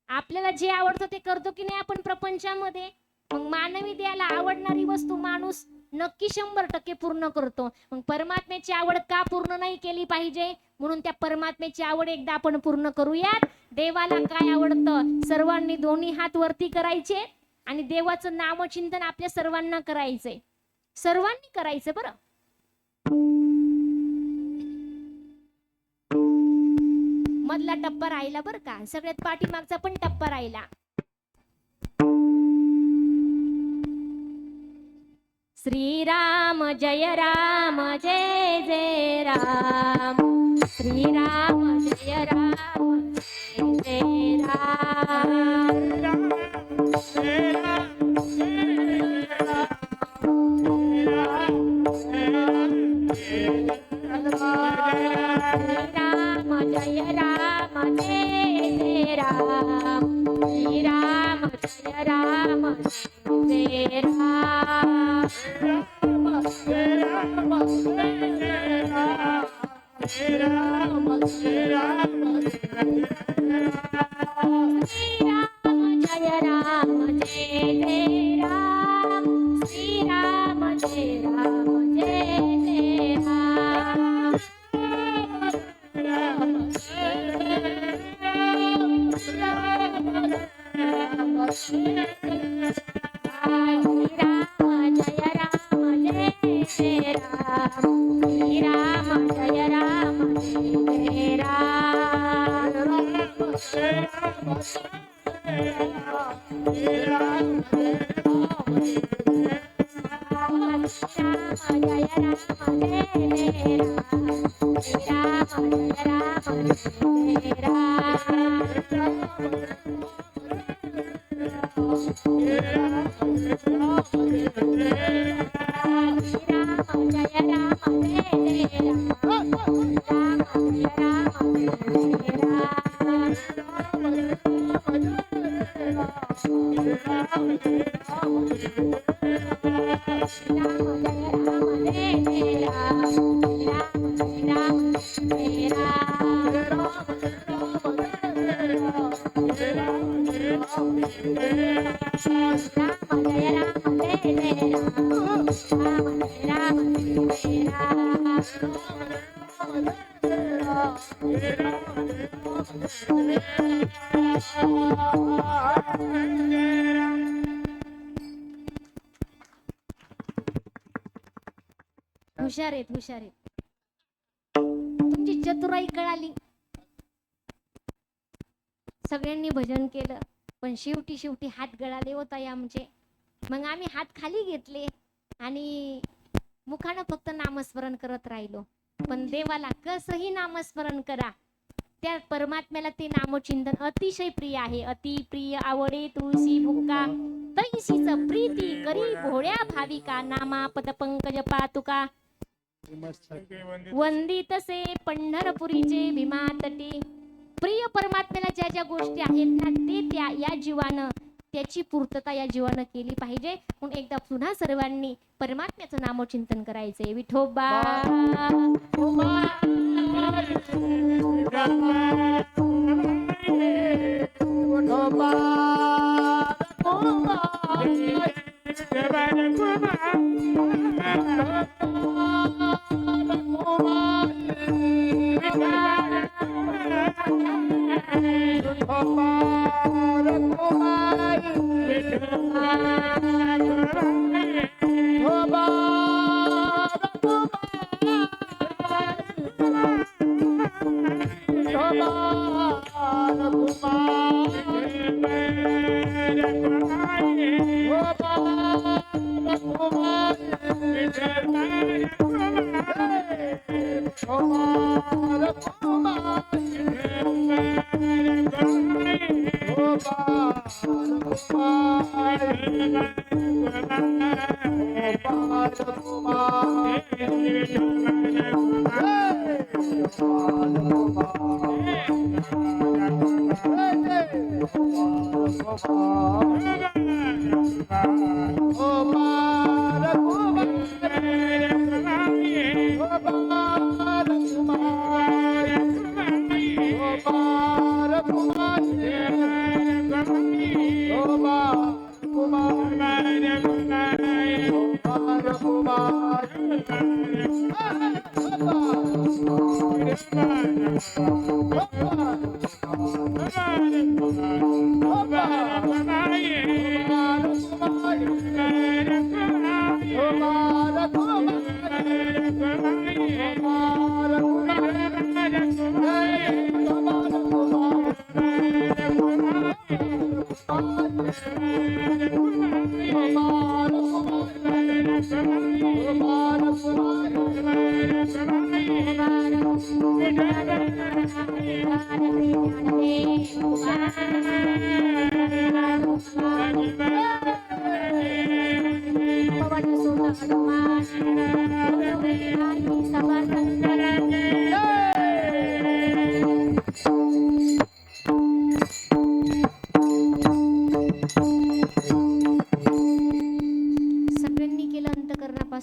आपल्याला जे आवडतं ते करतो की नाही आपण प्रपंचामध्ये? मग मानवी देहाला आवडणारी वस्तू माणूस नक्की 100% पूर्ण करतो. मग परमात्म्याची आवड का पूर्ण नाही केली पाहिजे? म्हणून त्या परमात्म्याची आवड एकदा आपण पूर्ण करूयात. देवाला काय आवडतं? सर्वांनी दोन्ही हात वरती करायचे आणि देवाचं नामचिंतन आपल्या सर्वांना करायचंय. सर्वांनी करायचं बरं. मधला टप्पा राहिला बरं का, सगळ्यात पाठीमागचा पण टप्पा राहिला. श्रीराम जय राम जय जय राम, श्रीराम जय राम जय जय राम, श्रीराम जय राम जय जय राम, श्रीराम जय राम जय राम, श्रीराम जय राम जय जय राम, श्रीराम जय राम जय जय राम, श्रीराम जय राम जय जय राम, श्रीराम जय राम जय जय राम. हुशार आहेत तुमची चतुराई कळाली. सगळ्यांनी भजन केलं पण शेवटी हात गळाले होता आमचे. मग आम्ही हात खाली घेतले आणि मुखानं फक्त नामस्मरण करत राहिलो. पण देवाला कसंही नामस्मरण करा, त्या परमात्म्याला ते नामचिंतन अतिशय प्रिय आहे. अति प्रिय आवडे तुळशी भुका, तैसीच प्रीती करी भोळ्या भाविका. नामा पद पंकज पातुका, वंदितसे पंढरपुरीचे भीमा तटी. प्रिय परमात्म्याला ज्या ज्या गोष्टी आहेत ना ते त्या या जीवानं त्याची पूर्तता या जीवानं केली पाहिजे. म्हणून एकदा पुन्हा सर्वांनी परमात्म्याचं नामचिंतन करायचंय. विठोबा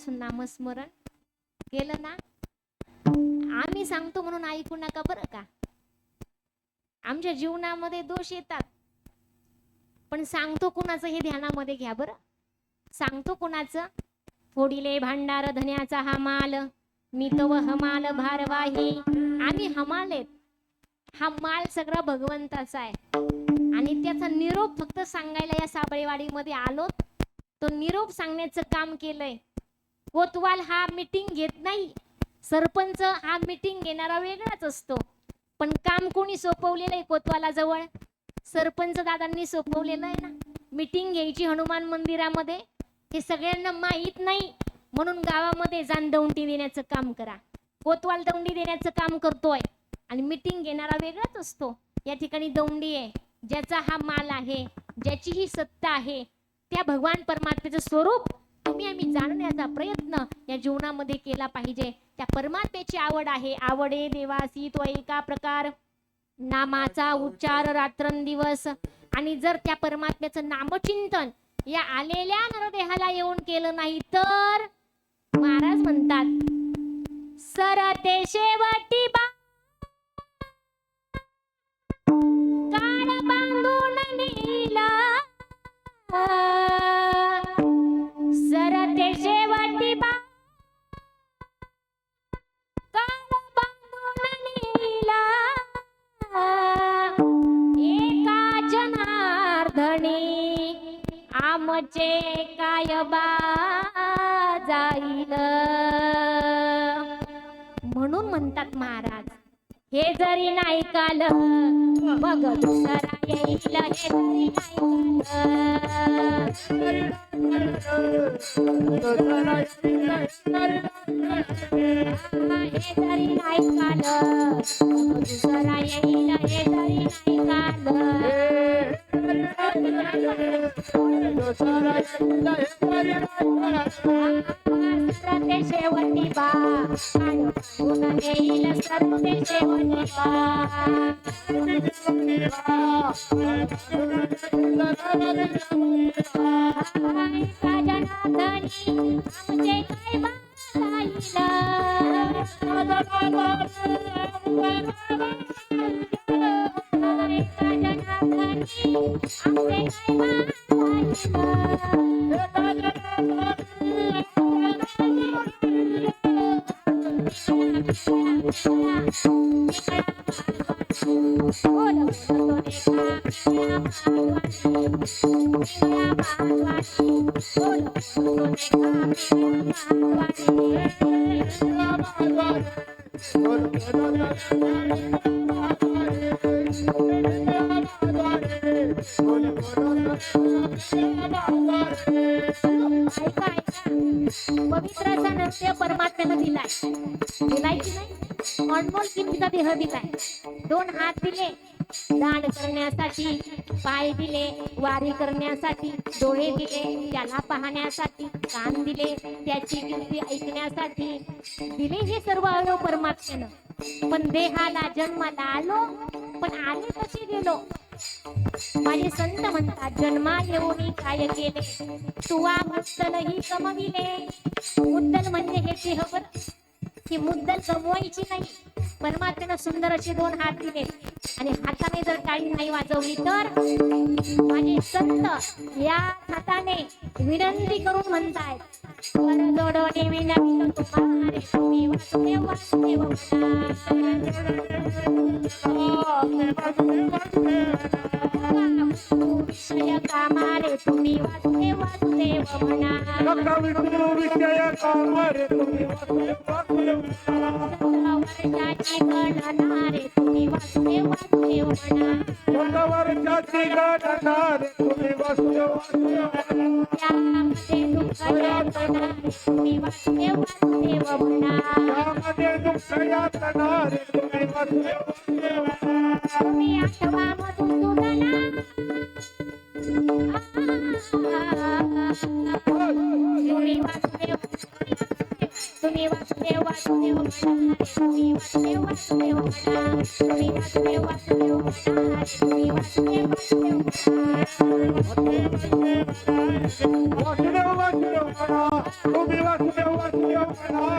नामस्मरण केलं ना. आम्ही सांगतो म्हणून ऐकू नका बरं का. आमच्या जीवनामध्ये दोष येतात पण सांगतो कुणाचं हे ध्यानामध्ये घ्या बरं. सांगतो कुणाचं, फोडिले भांडार धन्याचा हा माल, मी तव हमाल भारवाही. आम्ही हमालेत, हा माल सगळा भगवंताचा आहे आणि त्याचा निरोप फक्त सांगायला या साबळेवाडीमध्ये आलो. तो निरोप सांगण्याचं काम केलंय. कोतवाल हा मीटिंग घेत नाही, सरपंच हा मीटिंग घेणारा वेगळाच असतो. पण काम कोणी सोपवलेलं आहे कोतवाला जवळ? सरपंच दादांनी सोपवलेलं आहे ना, मीटिंग घ्यायची हनुमान मंदिरामध्ये. हे सगळ्यांना माहीत नाही म्हणून गावामध्ये जाण दौंडी देण्याचं काम करा, कोतवाल दौंडी देण्याचं काम करतोय आणि मीटिंग घेणारा वेगळाच असतो. या ठिकाणी दौंडी आहे, ज्याचा हा माल आहे, ज्याची ही सत्ता आहे, त्या भगवान परमात्म्याचं स्वरूप तुम्ही आम्ही जाणण्याचा प्रयत्न या जीवनामध्ये केला पाहिजे. त्या परमात्म्याची आवड आहे. आवडे देवासी तो एका प्रकार, नामाचा उच्चार रात्रंदिवस. आणि जर त्या परमात्म्याचं नामचिंतन या आलेल्या नरदेहाला येऊन केलं नाही तर महाराज म्हणतात, सरते शेवटी काळ बांधून नेला, सरते शेवटी काळ बांधून नेला, एका जनार्दनी आमचे काय बा जाईल. म्हणून म्हणतात महाराज, हे जरी नाही काल मग दुसरा येईल, हे जरी नाही हे जरी नाही काल मग दुसरा येईल, हे जरी नाही सरते शेवटी बा पुन्हा येईल, सरते शेवटी जनार्दनी आमचे काय बा पवित्र असा नृत्य परमात्म्यानं दिलाय की नाही. अनमोल किमतीचा देह दिलाय. 2 हात दिले दान करण्यासाठी, पाय दिले वारी करण्यासाठी, डोळे दिले त्याला पाहण्यासाठी, कान दिले त्याची कीर्ती ऐकण्यासाठी, दिले हे सर्व अवयव परमात्म्यानं. पण देहाला जन्माला आलो, पण आले कसे गेलो. माझे संत म्हणतात, जन्मा येऊन काय केले, तुवा मुद्दल ही कमविले. मुद्दल म्हणजे हे देहवर, ही मुद्दल गमवायची नाही. परमात्म्यानं सुंदर असे 2 हात दिले आणि हाताने जर टाळी नाही वाजवली तर माझे संत या हाताने विनंती करून म्हणतायत, वर जोडोने विनंती तुम्हारे तुम्ही वासुदेव वासुदेव विषय कामारे तुम्ही वासुदेव वासुदेव म्हणा, विषय कामारे तुम्ही वासुदेव वासुदेव म्हणा, वर्षाची गणना रे तुम्ही वासुदेव वासुदेव म्हणा, वर्षाची गणना रे तुम्ही वासुदेव वासुदेव म्हणा, त्यामध्ये दुःख यातना रे तुम्ही वासुदेव वासुदेव म्हणा, त्यामध्ये दुःख यातना रे तुम्ही वासुदेव वासुदेव म्हणा, तुम्ही आठवा मधुसूदना, तुम्ही वासुदेव तुम्ही वासुदेव वासुदेव म्हणा, तुम्ही वासुदेव वासुदेव म्हणा, तुम्ही वासुदेव वासुदेव म्हणा, तुम्ही वासुदेव वासुदेव म्हणा, वासुदेव वासुदेव म्हणा, तुम्ही वासुदेव वासुदेव म्हणा,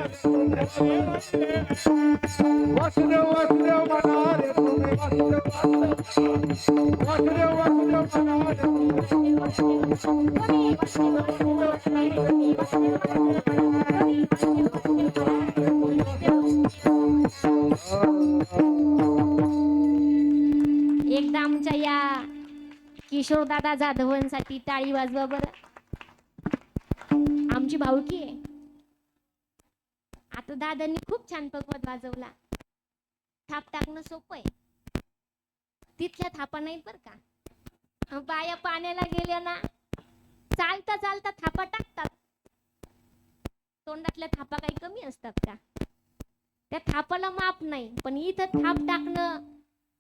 वासुदेव वासुदेव म्हणा रे तुम्ही वासुदेव वासुदेव वासुदेव म्हणा रे तुम्ही वासुदेव एकदा आमच्या या किशोरदादा जाधवांसाठी टाळी वाजवा बरं. आमची भाऊकी आहे. आता दादांनी खूप छान पकवाद वाजवला. थाप टाकणं सोपं आहे, तिथल्या थापा नाहीत बरं का. बाया पाण्याला गेल्या ना, चालता चालता थापा टाकतात. तोंडातल्या थापा काही कमी असतात का? त्या थापाला माप नाही. पण इथं थाप टाकणं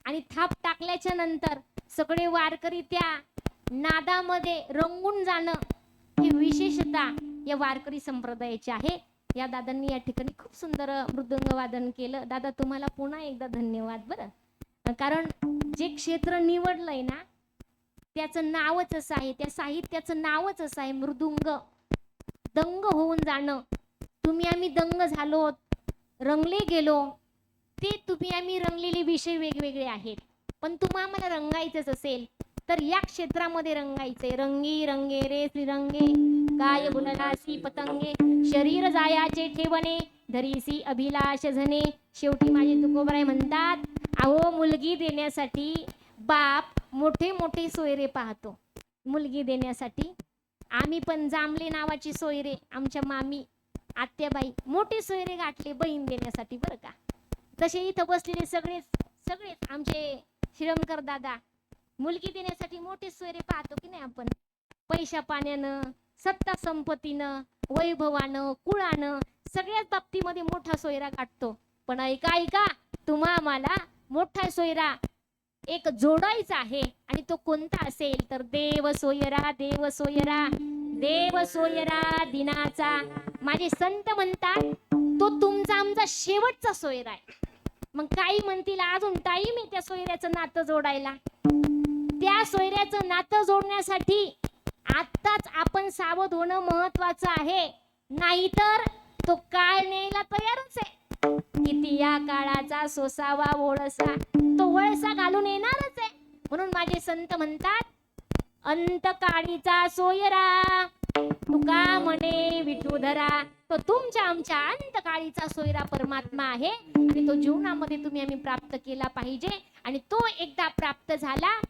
आणि थाप टाकल्याच्या नंतर सगळे वारकरी त्या नादामध्ये रंगून जाणं, ही विशेषता या वारकरी संप्रदायाची आहे. या दादांनी या ठिकाणी खूप सुंदर मृदंग वादन केलं. दादा तुम्हाला पुन्हा एकदा धन्यवाद बरं. कारण जे क्षेत्र निवडलंय ना, त्याचं नावच असं आहे, त्या साहित्याचं नावच असं आहे, मृदुंग. दंग होऊन जाणं. तुम्ही आम्ही दंग झालो, रंगले गेलो. ते तुम्ही आम्ही रंगलेले विषय वेगवेगळे आहेत. पण तुम्हा आम्हाला रंगायचंच असेल तर या क्षेत्रामध्ये रंगायचे. रंगी रंगे रे श्रीरंगे, काय बुललासी पतंगे, शरीर जायाचे ठेवणे, धरीसी अभिलाष झने. शेवटी माझे तुकोबराय म्हणतात, अहो मुलगी देण्यासाठी बाप मोठे मोठे सोयरे पाहतो. मुलगी देण्यासाठी आम्ही पण जांभले नावाची सोयरे, आमच्या मामी आत्याबाई मोठे सोयरे गाठले बहीण देण्यासाठी बरं का. तसे इथं बसलेले सगळेच आमचे श्रीरंकर दादा मुलगी देण्यासाठी मोठे सोयरे पाहतो की नाही आपण. पैशा पाण्यानं, सत्ता संपत्तीनं, वैभवानं, कुळानं सगळ्याच बाबतीमध्ये मोठा सोयरा गाठतो. पण ऐका तुम्हा आम्हाला मोठा सोयरा एक जोडायचा आहे. आणि तो कोणता असेल तर देव सोयरा, देव सोयरा, देव सोयरा दिनाचा. माझे संत म्हणतात तो तुमचा आमचा शेवटचा सोयरा आहे. मग काही म्हणतील अजून टाईम आहे त्या सोयऱ्याचं नातं जोडायला. त्या सोयऱ्याचं नातं जोडण्यासाठी आत्ताच आपण सावध होणं महत्वाचं आहे. नाहीतर तो काळ न्यायला तयारच आहे. किती या काळाचा सोसावा वळसा, तो वळसा घालून येणारच आहे. म्हणून माझे संत म्हणतात, अंतकाळीचा सोयरा तुका म्हणे विठूधरा. तो तुमच्या आमच्या अंतकाळीचा सोयरा परमात्मा आहे. आणि तो जीवनामध्ये तुम्ही आम्ही प्राप्त केला पाहिजे. आणि तो एकदा प्राप्त झाला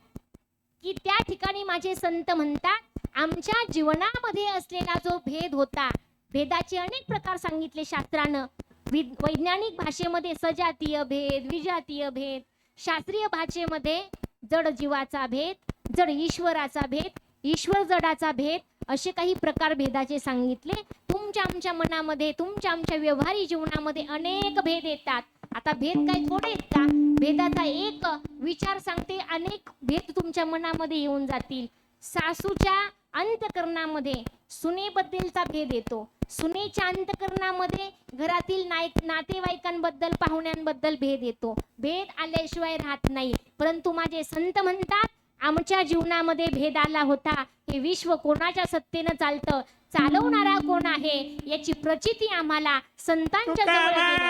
की त्या ठिकाणी माझे संत म्हणतात, आमच्या जीवनामध्ये असलेला जो भेद होता, भेदाचे अनेक प्रकार सांगितले शास्त्रानं. वैज्ञानिक भाषेमध्ये सजातीय भेद, विजातीय भेद, शास्त्रीय भाषेमध्ये जड जीवाचा भेद, जड ईश्वराचा भेद, ईश्वर जडाचा भेद, असे काही प्रकार भेदाचे सांगितले. तुमच्या आमच्या मनामध्ये, तुमच्या आमच्या व्यवहारी जीवनामध्ये अनेक भेद येतात. आता भेद काय थोडे आहेत का? भेदाचा एक विचार सांगते, अनेक भेद तुमच्या मनामध्ये येऊन जातील. सासूच्या अंतकरणामध्ये सुनेबद्दलचा भेद येतो. सुनेच्या अंतकरणामध्ये घरातील नातेवाईकांबद्दल, पाहुण्यांबद्दल भेद येतो. भेद आल्याशिवाय राहत नाही. परंतु माझे संत म्हणतात, आमच्या जीवनामध्ये भेद आला होता. हे विश्व कोणाच्या सत्तेनं चालतं, चालवणारा कोण आहे याची प्रचिती आम्हाला संतांच्या जवळ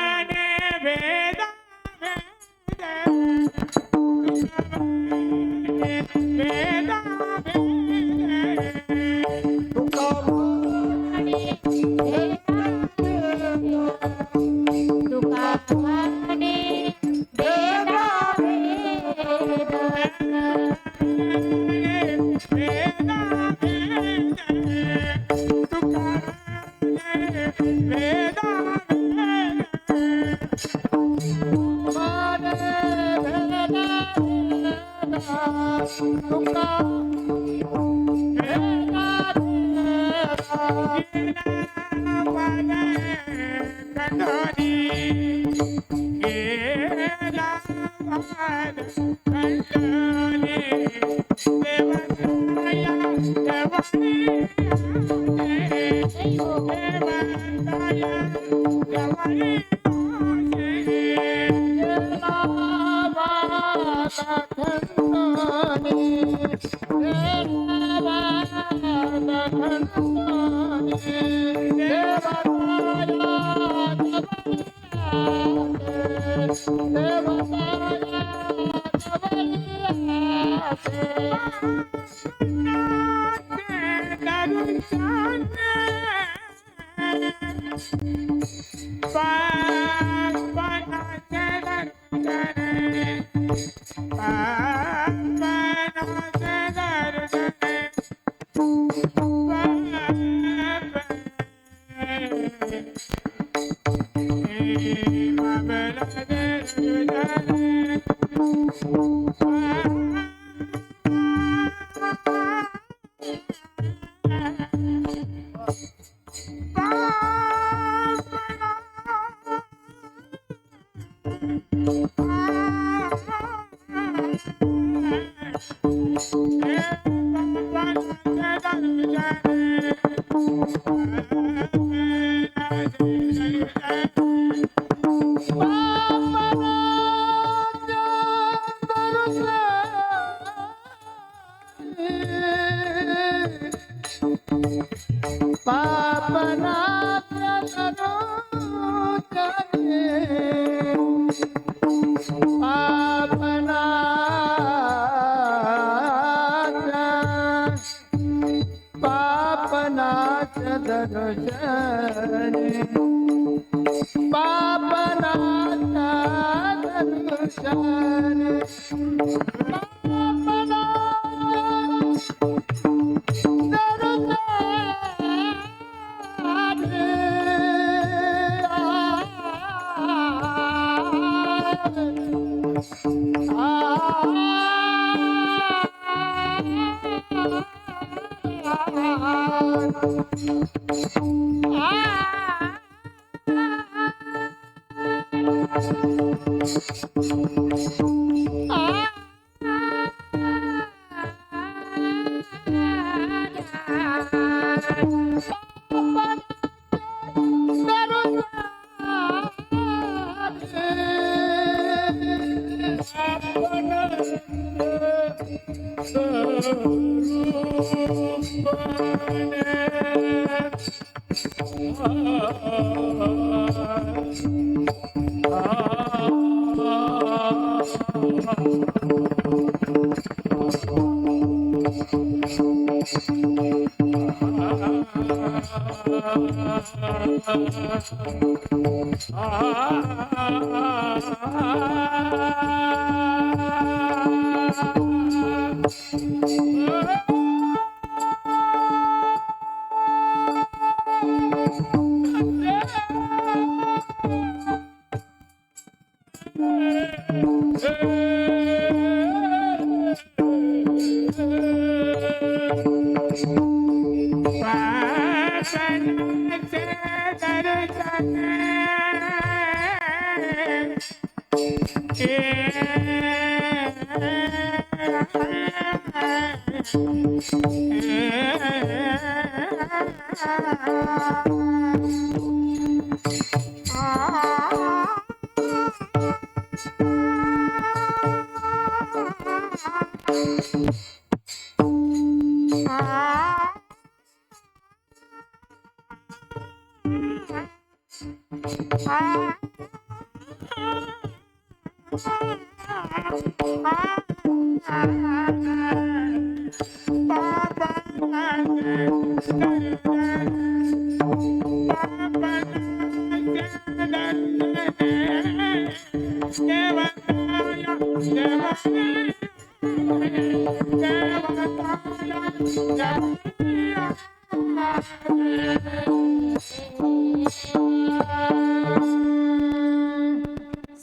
दर्शने पापनाथा दर्शने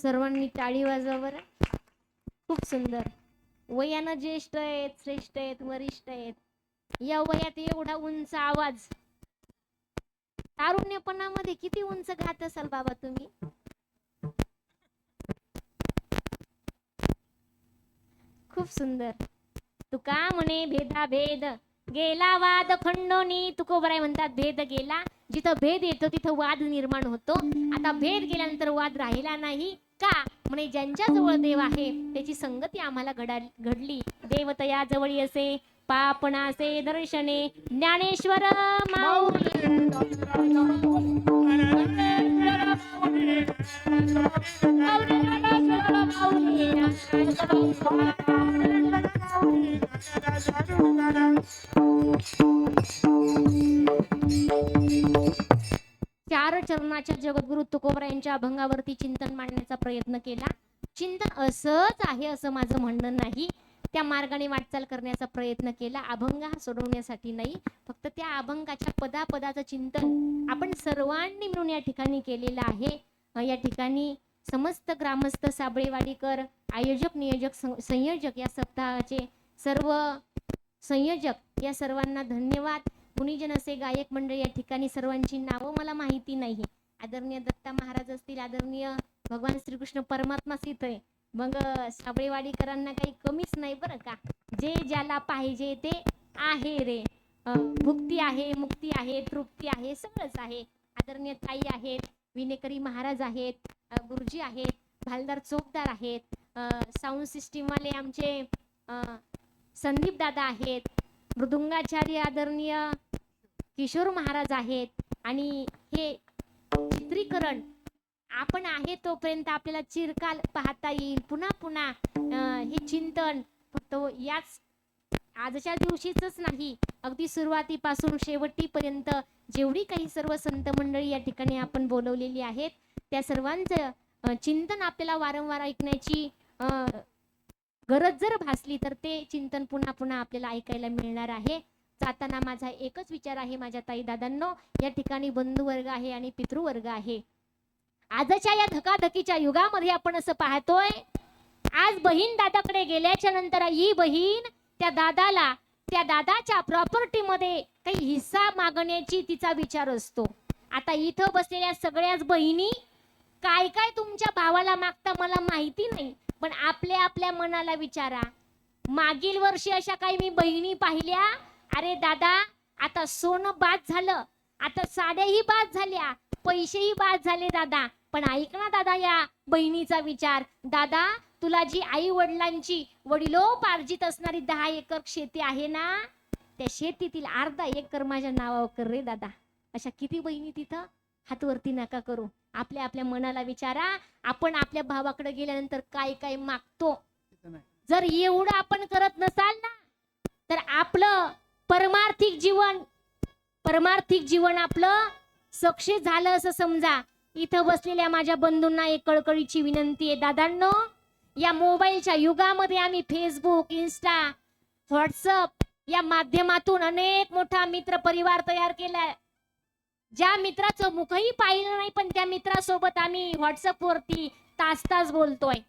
सर्वांनी टाळी वाजवा बरं. खूप सुंदर. वयानं ज्येष्ठ आहेत, श्रेष्ठ आहेत, वरिष्ठ आहेत. या वयात एवढा उंच आवाज. तारुण्यपणामध्ये किती उंच गात असाल बाबा तुम्ही. खूप सुंदर. तुका म्हणे भेदा भेद गेला वाद खंडोनी. तुकोबराय म्हणतात भेद गेला. जिथं भेद येतो तिथं वाद निर्माण होतो. आता भेद गेल्यानंतर वाद राहिला नाही का. म्हणे ज्यांच्या जवळ देव आहे त्याची संगती आम्हाला घडली. देवतया जवळी असे पापणासे दर्शने. ज्ञानेश्वर माऊली चार चरणाच्या जगद्गुरु तुकोबरायांच्या अभंगावरती चिंतन मांडण्याचा प्रयत्न केला. चिंतन असंच आहे असं माझं म्हणणं नाही. त्या मार्गाने वाटचाल करण्याचा प्रयत्न केला. अभंग हा सोडवण्यासाठी नाही, फक्त त्या अभंगाच्या पदापदाचं चिंतन आपण सर्वांनी मिळून या ठिकाणी केलेलं आहे. या ठिकाणी समस्त ग्रामस्थ, साबळेवाडीकर, आयोजक, नियोजक, संयोजक, या सप्ताहाचे सर्व संयोजक या सर्वांना धन्यवाद. गुणीजन असे गायक मंडळ या ठिकाणी सर्वांची नावं मला माहिती नाही. आदरणीय दत्ता महाराज असतील, आदरणीय भगवान श्रीकृष्ण परमात्मा इथे. मग साबळेवाडीकरांना काही कमीच नाही बरं का. जे ज्याला पाहिजे ते आहे रे. भुक्ती आहे, मुक्ती आहे, तृप्ती आहे, सगळंच आहे. आदरणीय ताई आहेत, विनेकरी महाराज आहेत, गुरुजी आहेत, भालदार चोपदार आहेत, साऊंड सिस्टीम वाले आमचे संदीप दादा आहेत, मृदुंगाचार्य आदरणीय किशोर महाराज आहेत. आणि हे चित्रीकरण आपण आहे तोपर्यंत आपल्याला चिरकाल पाहता येईल. पुन्हा पुन्हा हे चिंतन फक्त याच आजच्या दिवशीच नाही, अगदी सुरुवातीपासून शेवटीपर्यंत जेवढी काही सर्व संत मंडळी या ठिकाणी आपण बोलवलेली आहेत त्या सर्वांचं चिंतन आपल्याला वारंवार ऐकण्याची गरज जर भासली तर ते चिंतन पुन्हा पुन्हा आपल्याला ऐकायला मिळणार आहे. जाताना माझा एकच विचार आहे माझ्या ताई दादांनो, या ठिकाणी बंधू वर्ग आहे आणि पितृवर्ग आहे. आजच्या या धकाधकीच्या युगामध्ये आपण असं पाहतोय, आज बहीण दादाकडे गेल्याच्या नंतर ही बहीण त्या दादाला त्या दादाच्या प्रॉपर्टीमध्ये काही हिस्सा मागण्याची तिचा विचार असतो. आता इथं बसलेल्या सगळ्याच बहिणी काय काय तुमच्या भावाला मागता मला माहिती नाही, पण आपल्या आपल्या मनाला विचारा. मागील वर्षी अशा काही मी बहिणी पाहिल्या, अरे दादा आता सोनं बाद झालं, आता साड्याही बाद झाल्या, पैसेही बाद झाले दादा. पण ऐक ना दादा या बहिणीचा विचार, दादा तुला जी आई वडिलांची वडिलोपार्जित असणारी 10 एकर शेती आहे ना, त्या शेतीतील अर्धा एकर माझ्या नावावर कर रे दादा. अशा किती बहिणी तिथं, हातवरती नका करू. आपल्या आपल्या मनाला विचारा, आपण आपल्या भावाकडे गेल्यानंतर काय काय मागतो. जर एवढं आपण करत नसाल ना तर आपलं परमार्थिक जीवन आपलं सक्सेस झालं असं समजा. इथं बसलेल्या माझ्या बंधूंना एक कळकळीची विनंती आहे, दादांनो या मोबाईलच्या युगामध्ये आम्ही फेसबुक, इंस्टा, व्हॉट्सअप या माध्यमातून अनेक मोठा मित्र परिवार तयार केलाय. ज्या मित्राचं मुखही पाहिलं नाही पण त्या मित्रासोबत आम्ही व्हॉट्सअप वरती तास तास बोलतोय,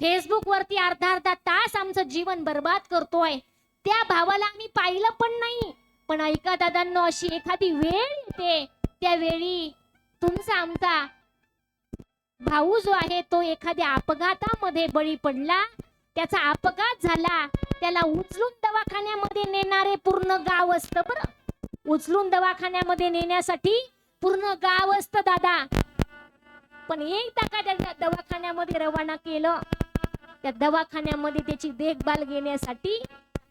फेसबुक वरती अर्धा तास आमचं जीवन बर्बाद करतोय. त्या भावाला आम्ही पाहिलं पण नाही. पण ऐका दादांनो, अशी एखादी वेळ येते, त्या वेळी तुमचा आमचा भाऊ जो आहे तो एखाद्या अपघातामध्ये बळी पडला, त्याचा अपघात झाला, त्याला उचलून दवाखान्यामध्ये नेणारे पूर्ण गाव असतं. बरं, उचलून दवाखान्यामध्ये नेण्यासाठी पूर्ण गाव असतं दादा. पण एकदा का त्या दवाखान्यामध्ये रवाना केलं, त्या दवाखान्यामध्ये त्याची देखभाल घेण्यासाठी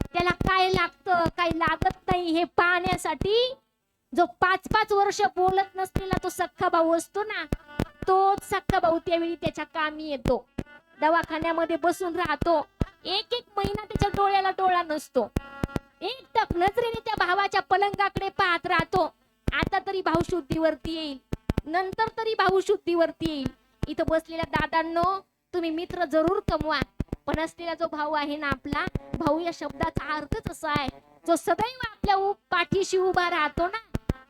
त्याला काय लागतं काय लागत नाही हे पाहण्यासाठी जो 5-5 वर्ष बोलत नसलेला तो सख्खा भाऊ असतो ना, तोच सख्खा भाऊ त्यावेळी त्याच्या कामी येतो. दवाखान्यामध्ये बसून राहतो, एक महिना त्याच्या डोळ्याला डोळा नसतो, एकटक नजरेने त्या भावाच्या पलंगाकडे पाहत राहतो. आता तरी भाऊ शुद्धीवरती येईल, नंतर तरी भाऊ शुद्धीवरती येईल. इथं बसलेल्या दादांनो, तुम्ही मित्र जरूर कमवा, पण असलेला जो भाऊ आहे ना आपला भाऊ, या शब्दाचा अर्थच असा आहे, जो सदैव आपल्या पाठीशी उभा राहतो ना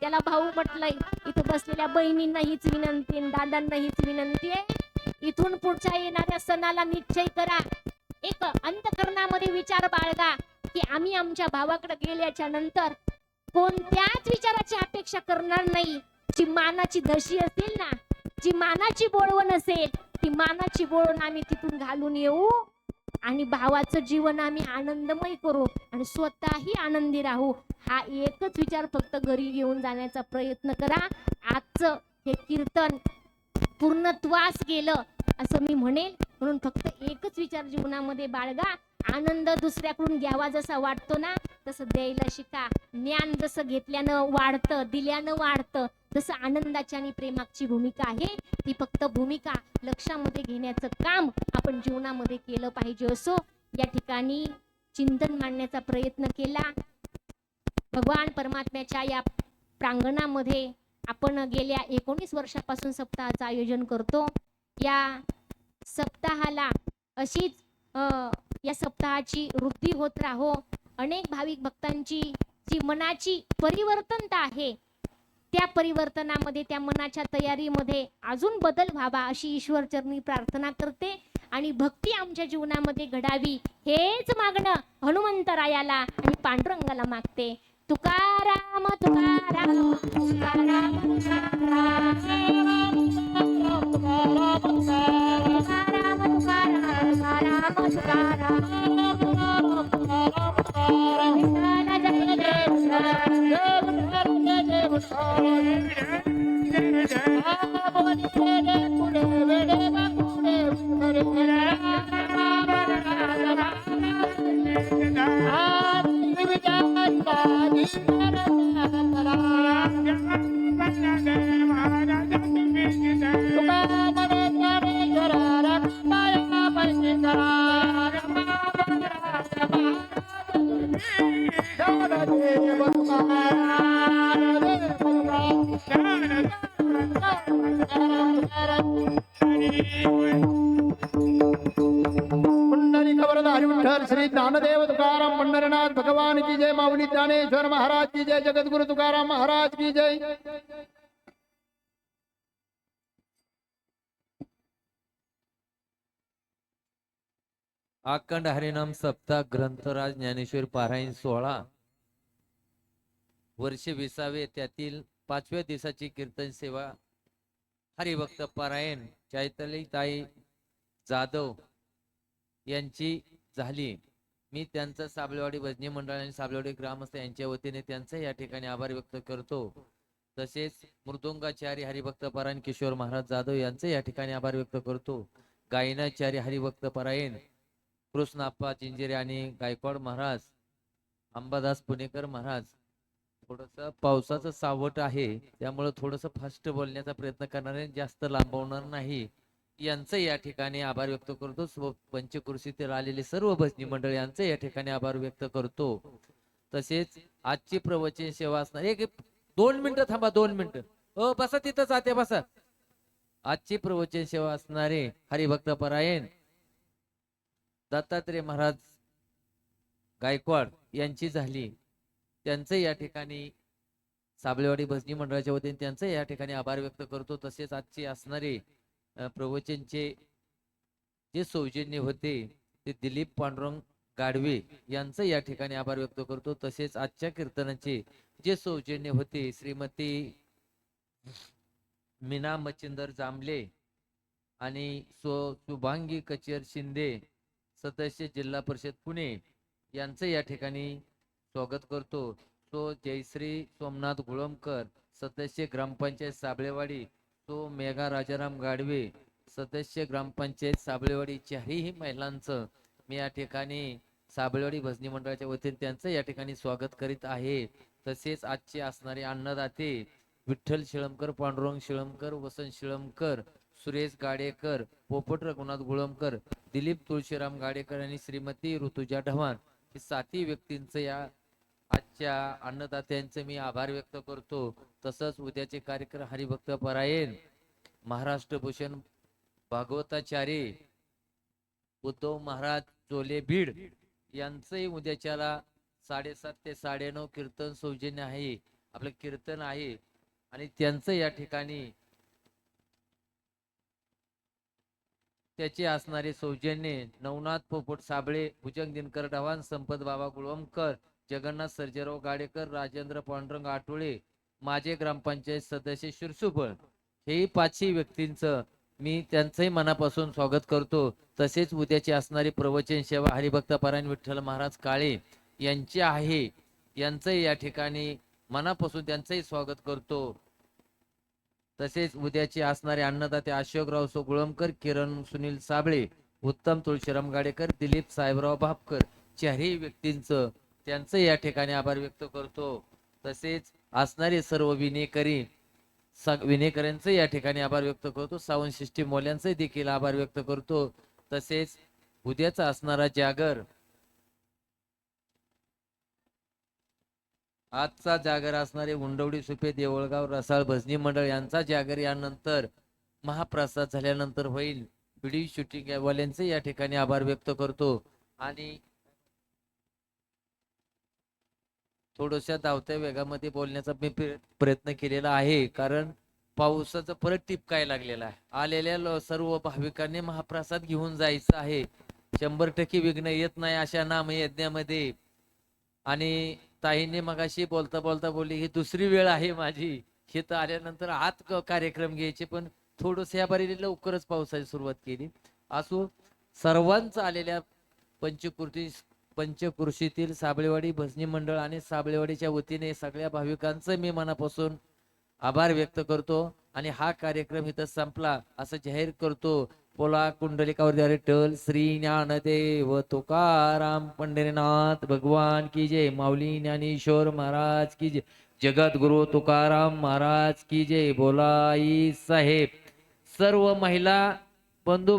त्याला भाऊ म्हटलंय. इथं बसलेल्या बहिणींना हीच विनंती आहे, दादांना हीच विनंती आहे, इथून पुढच्या येणाऱ्या सणाला निश्चय करा, एक अंतःकरणामध्ये विचार बाळगा की आम्ही आमच्या भावाकडे गेल्याच्या नंतर कोणत्याच विचाराची अपेक्षा करणार नाही. जी मानाची धशी असेल ना, जी मानाची बोळवण असेल, ती मानाची बोळवण आम्ही तिथून घालून येऊ आणि भावाचं जीवन आम्ही आनंदमय करू आणि स्वतःही आनंदी राहू. हा एकच विचार फक्त घरी घेऊन जाण्याचा प्रयत्न करा. आजचं हे कीर्तन पूर्णत्वास गेलं असं मी म्हणेल, म्हणून फक्त एकच विचार जीवनामध्ये बाळगा. आनंद दुसऱ्याकडून घ्यावा जसा वाटतो ना तसं द्यायला शिका. ज्ञान जसं घेतल्यानं वाढतं, दिल्यानं वाढतं, जसं आनंदाची आणि प्रेमाची भूमिका आहे ती फक्त भूमिका लक्षामध्ये घेण्याचं काम आपण जीवनामध्ये केलं पाहिजे. असो या ठिकाणी चिंतन मांडण्याचा प्रयत्न केला. भगवान परमात्म्याच्या या प्रांगणामध्ये आपण गेल्या 19 वर्षापासून सप्ताहाचं आयोजन करतो. या सप्ताहाला अशीच या सप्ताहाची वृद्धी होत राहो. अनेक भाविक भक्तांची जी मनाची परिवर्तनता आहे त्या परिवर्तनामध्ये, त्या मनाच्या तयारीमध्ये अजून बदल व्हावा अशी ईश्वर चरणी प्रार्थना करते आणि भक्ती आमच्या जीवनामध्ये घडावी हेच मागणं हनुमंतरायाला आणि पांडुरंगाला मागते. तुकाराम तुकाराम तुकाराम कुंडली खबरदारी विठ्ठल श्री ज्ञानदेव तुकाराम पंढरीनाथ भगवान की जय। माऊली ज्ञानेश्वर महाराज की जय। जगद्गुरु तुकाराम महाराज की जय। अखंड हरिनाम सप्ताह ग्रंथराज ज्ञानेश्वर पारायण 16 वर्ष 20 त्यातील 5व्या दिवसाची कीर्तन सेवा हरिभक्त पारायण चैतालीताई जाधव यांची झाली। मी त्यांचा साबळेवाडी भजनी मंडळ आणि साबळेवाडी ग्रामस्थ यांच्या वतीने त्यांचा या ठिकाणी आभार व्यक्त करतो। तसेच मृदुंगाचार्य हरिभक्त पारायण किशोर महाराज जाधव यांचे या ठिकाणी आभार व्यक्त करतो। गायनाचार्य हरिभक्त पारायण कृष्णाप्पा चिंजेरे आणि गायकवाड महाराज अंबादास पुणेकर महाराज। थोडस पावसाचं सावट आहे त्यामुळे थोडस फास्ट बोलण्याचा प्रयत्न करणार आहे, जास्त लांबवणार नाही। यांचं या ठिकाणी आभार व्यक्त करतो। पंचकृषीतील आलेले सर्व भजनी मंडळ यांचे या ठिकाणी आभार व्यक्त करतो। तसेच आजची प्रवचन सेवा असणार 2 मिनिटं थांबा, 2 मिनिटं बसा तिथं जाते बसा। आजची प्रवचन सेवा असणारे हरिभक्त परायण दत्तात्रय महाराज गायकवाड यांची झाली। त्यांचं या ठिकाणी साबळेवाडी भजनी मंडळाच्या वतीने त्यांचं या ठिकाणी आभार व्यक्त करतो। तसेच आजचे असणारे प्रवचनचे जे सौजन्य होते ते दिलीप पांडुरंग गाडवे यांचं या ठिकाणी आभार व्यक्त करतो। तसेच आजच्या कीर्तनाचे जे सौजन्य होते श्रीमती मीना मच्छिंदर जांभले आणि शुभांगी कचेर शिंदे सदस्य जिल्हा परिषद पुणे यांचं या ठिकाणी स्वागत करतो। जयश्री सोमनाथ गुळमकर सदस्य ग्रामपंचायत साबळेवाडी, मेघा राजाराम गाडवे सदस्य ग्रामपंचायत साबळेवाडी, चारही महिलांचं मी या ठिकाणी साबळेवाडी भजनी मंडळाच्या वतीने त्यांचं या ठिकाणी स्वागत करीत आहे। तसेच आजचे असणारे अन्नदाते विठ्ठल शिळमकर, पांडुरंग शिळमकर, वसंत शिळमकर, सुरेश गाडेकर, पोपट रघुनाथ गुळमकर, दिलीप तुळशीराम गाडेकर आणि श्रीमती ऋतुजा ढवाण हे 7 व्यक्तींचं या आजच्या अन्नदात्यांचे मी आभार व्यक्त करतो। तसंच उद्याचे कार्यक्रम हरिभक्त परायण महाराष्ट्र भूषण भागवताचार्य उद्धव महाराज चोले बीड यांचंही उद्याच्याला 7:30 ते 9:30 कीर्तन सौजन्य आहे, आपलं कीर्तन आहे आणि त्यांचं या ठिकाणी त्याचे असणारे सौजन्य नवनाथ पोपट साबळे, भुजंग दिनकर ढवाण, संपत बाबा गुळवंकर, जगन्नाथ सर्जेराव गाडेकर, राजेंद्र पांडुरंग आटोळे, माझे ग्रामपंचायत सदस्य शिरसुबळ हे 5 व्यक्तींचं मी त्यांचंही मनापासून स्वागत करतो। तसेच उद्याची असणारी प्रवचन सेवा हरिभक्त पारायण विठ्ठल महाराज काळे यांची आहे, यांचंही या ठिकाणी मनापासून त्यांचंही स्वागत करतो। तसेच उद्याचे असणारे अन्नदाते अशोकराव गुळमकर, किरण सुनील साबळे, उत्तम तुळशीराम गाडेकर, दिलीप साहेबराव भापकर 4ही व्यक्तींचं त्यांचं या ठिकाणी आभार व्यक्त करतो। तसेच असणारे सर्व विनेकऱ्यांचं या ठिकाणी आभार व्यक्त करतो। सावंत सिस्टीम मोल्यांचे देखील आभार व्यक्त करतो। तसेच उद्याचा असणारा जागर, आजचा जागर असणारे उंडवडी सुपे देवळगाव रसाळ भजनी मंडळ यांचा जागर यानंतर महाप्रसाद झाल्यानंतर होईल। व्हिडिओ शूटिंग वाल्यांचे या ठिकाणी आभार व्यक्त करतो। आणि थोड्याशा धावत्या वेगामध्ये बोलण्याचा मी प्रयत्न केलेला आहे, कारण पावसाचं परत टिपकाय लागलेला आहे। आलेल्या सर्व भाविकांनी महाप्रसाद घेऊन जायचं आहे। 100% विघ्न येत नाही अशा नामयज्ञामध्ये। आणि ताईंनी मगाशी बोलता बोलता बोलली ही दुसरी वेळ आहे माझी, हे तर आल्यानंतर आत कार्यक्रम घ्यायचे, पण थोडस या बारीने लवकरच पावसाची सुरुवात केली। असो, सर्वांचं आलेल्या पंचकृषीतील साबळेवाडी भजनी मंडळ आणि साबळेवाडीच्या वतीने सगळ्या भाविकांचं मी मनापासून आभार व्यक्त करतो। आणि हा कार्यक्रम इथं संपला असं जाहीर करतो। बोला कुंडलिकावर विठ्ठल श्री ज्ञानदेव तुकाराम पंढरीनाथ भगवान की जय। माऊली ज्ञानेश्वर महाराज की जय। जगत गुरु तुकाराम महाराज की जय। बोला आई साहेब। सर्व महिला बंधू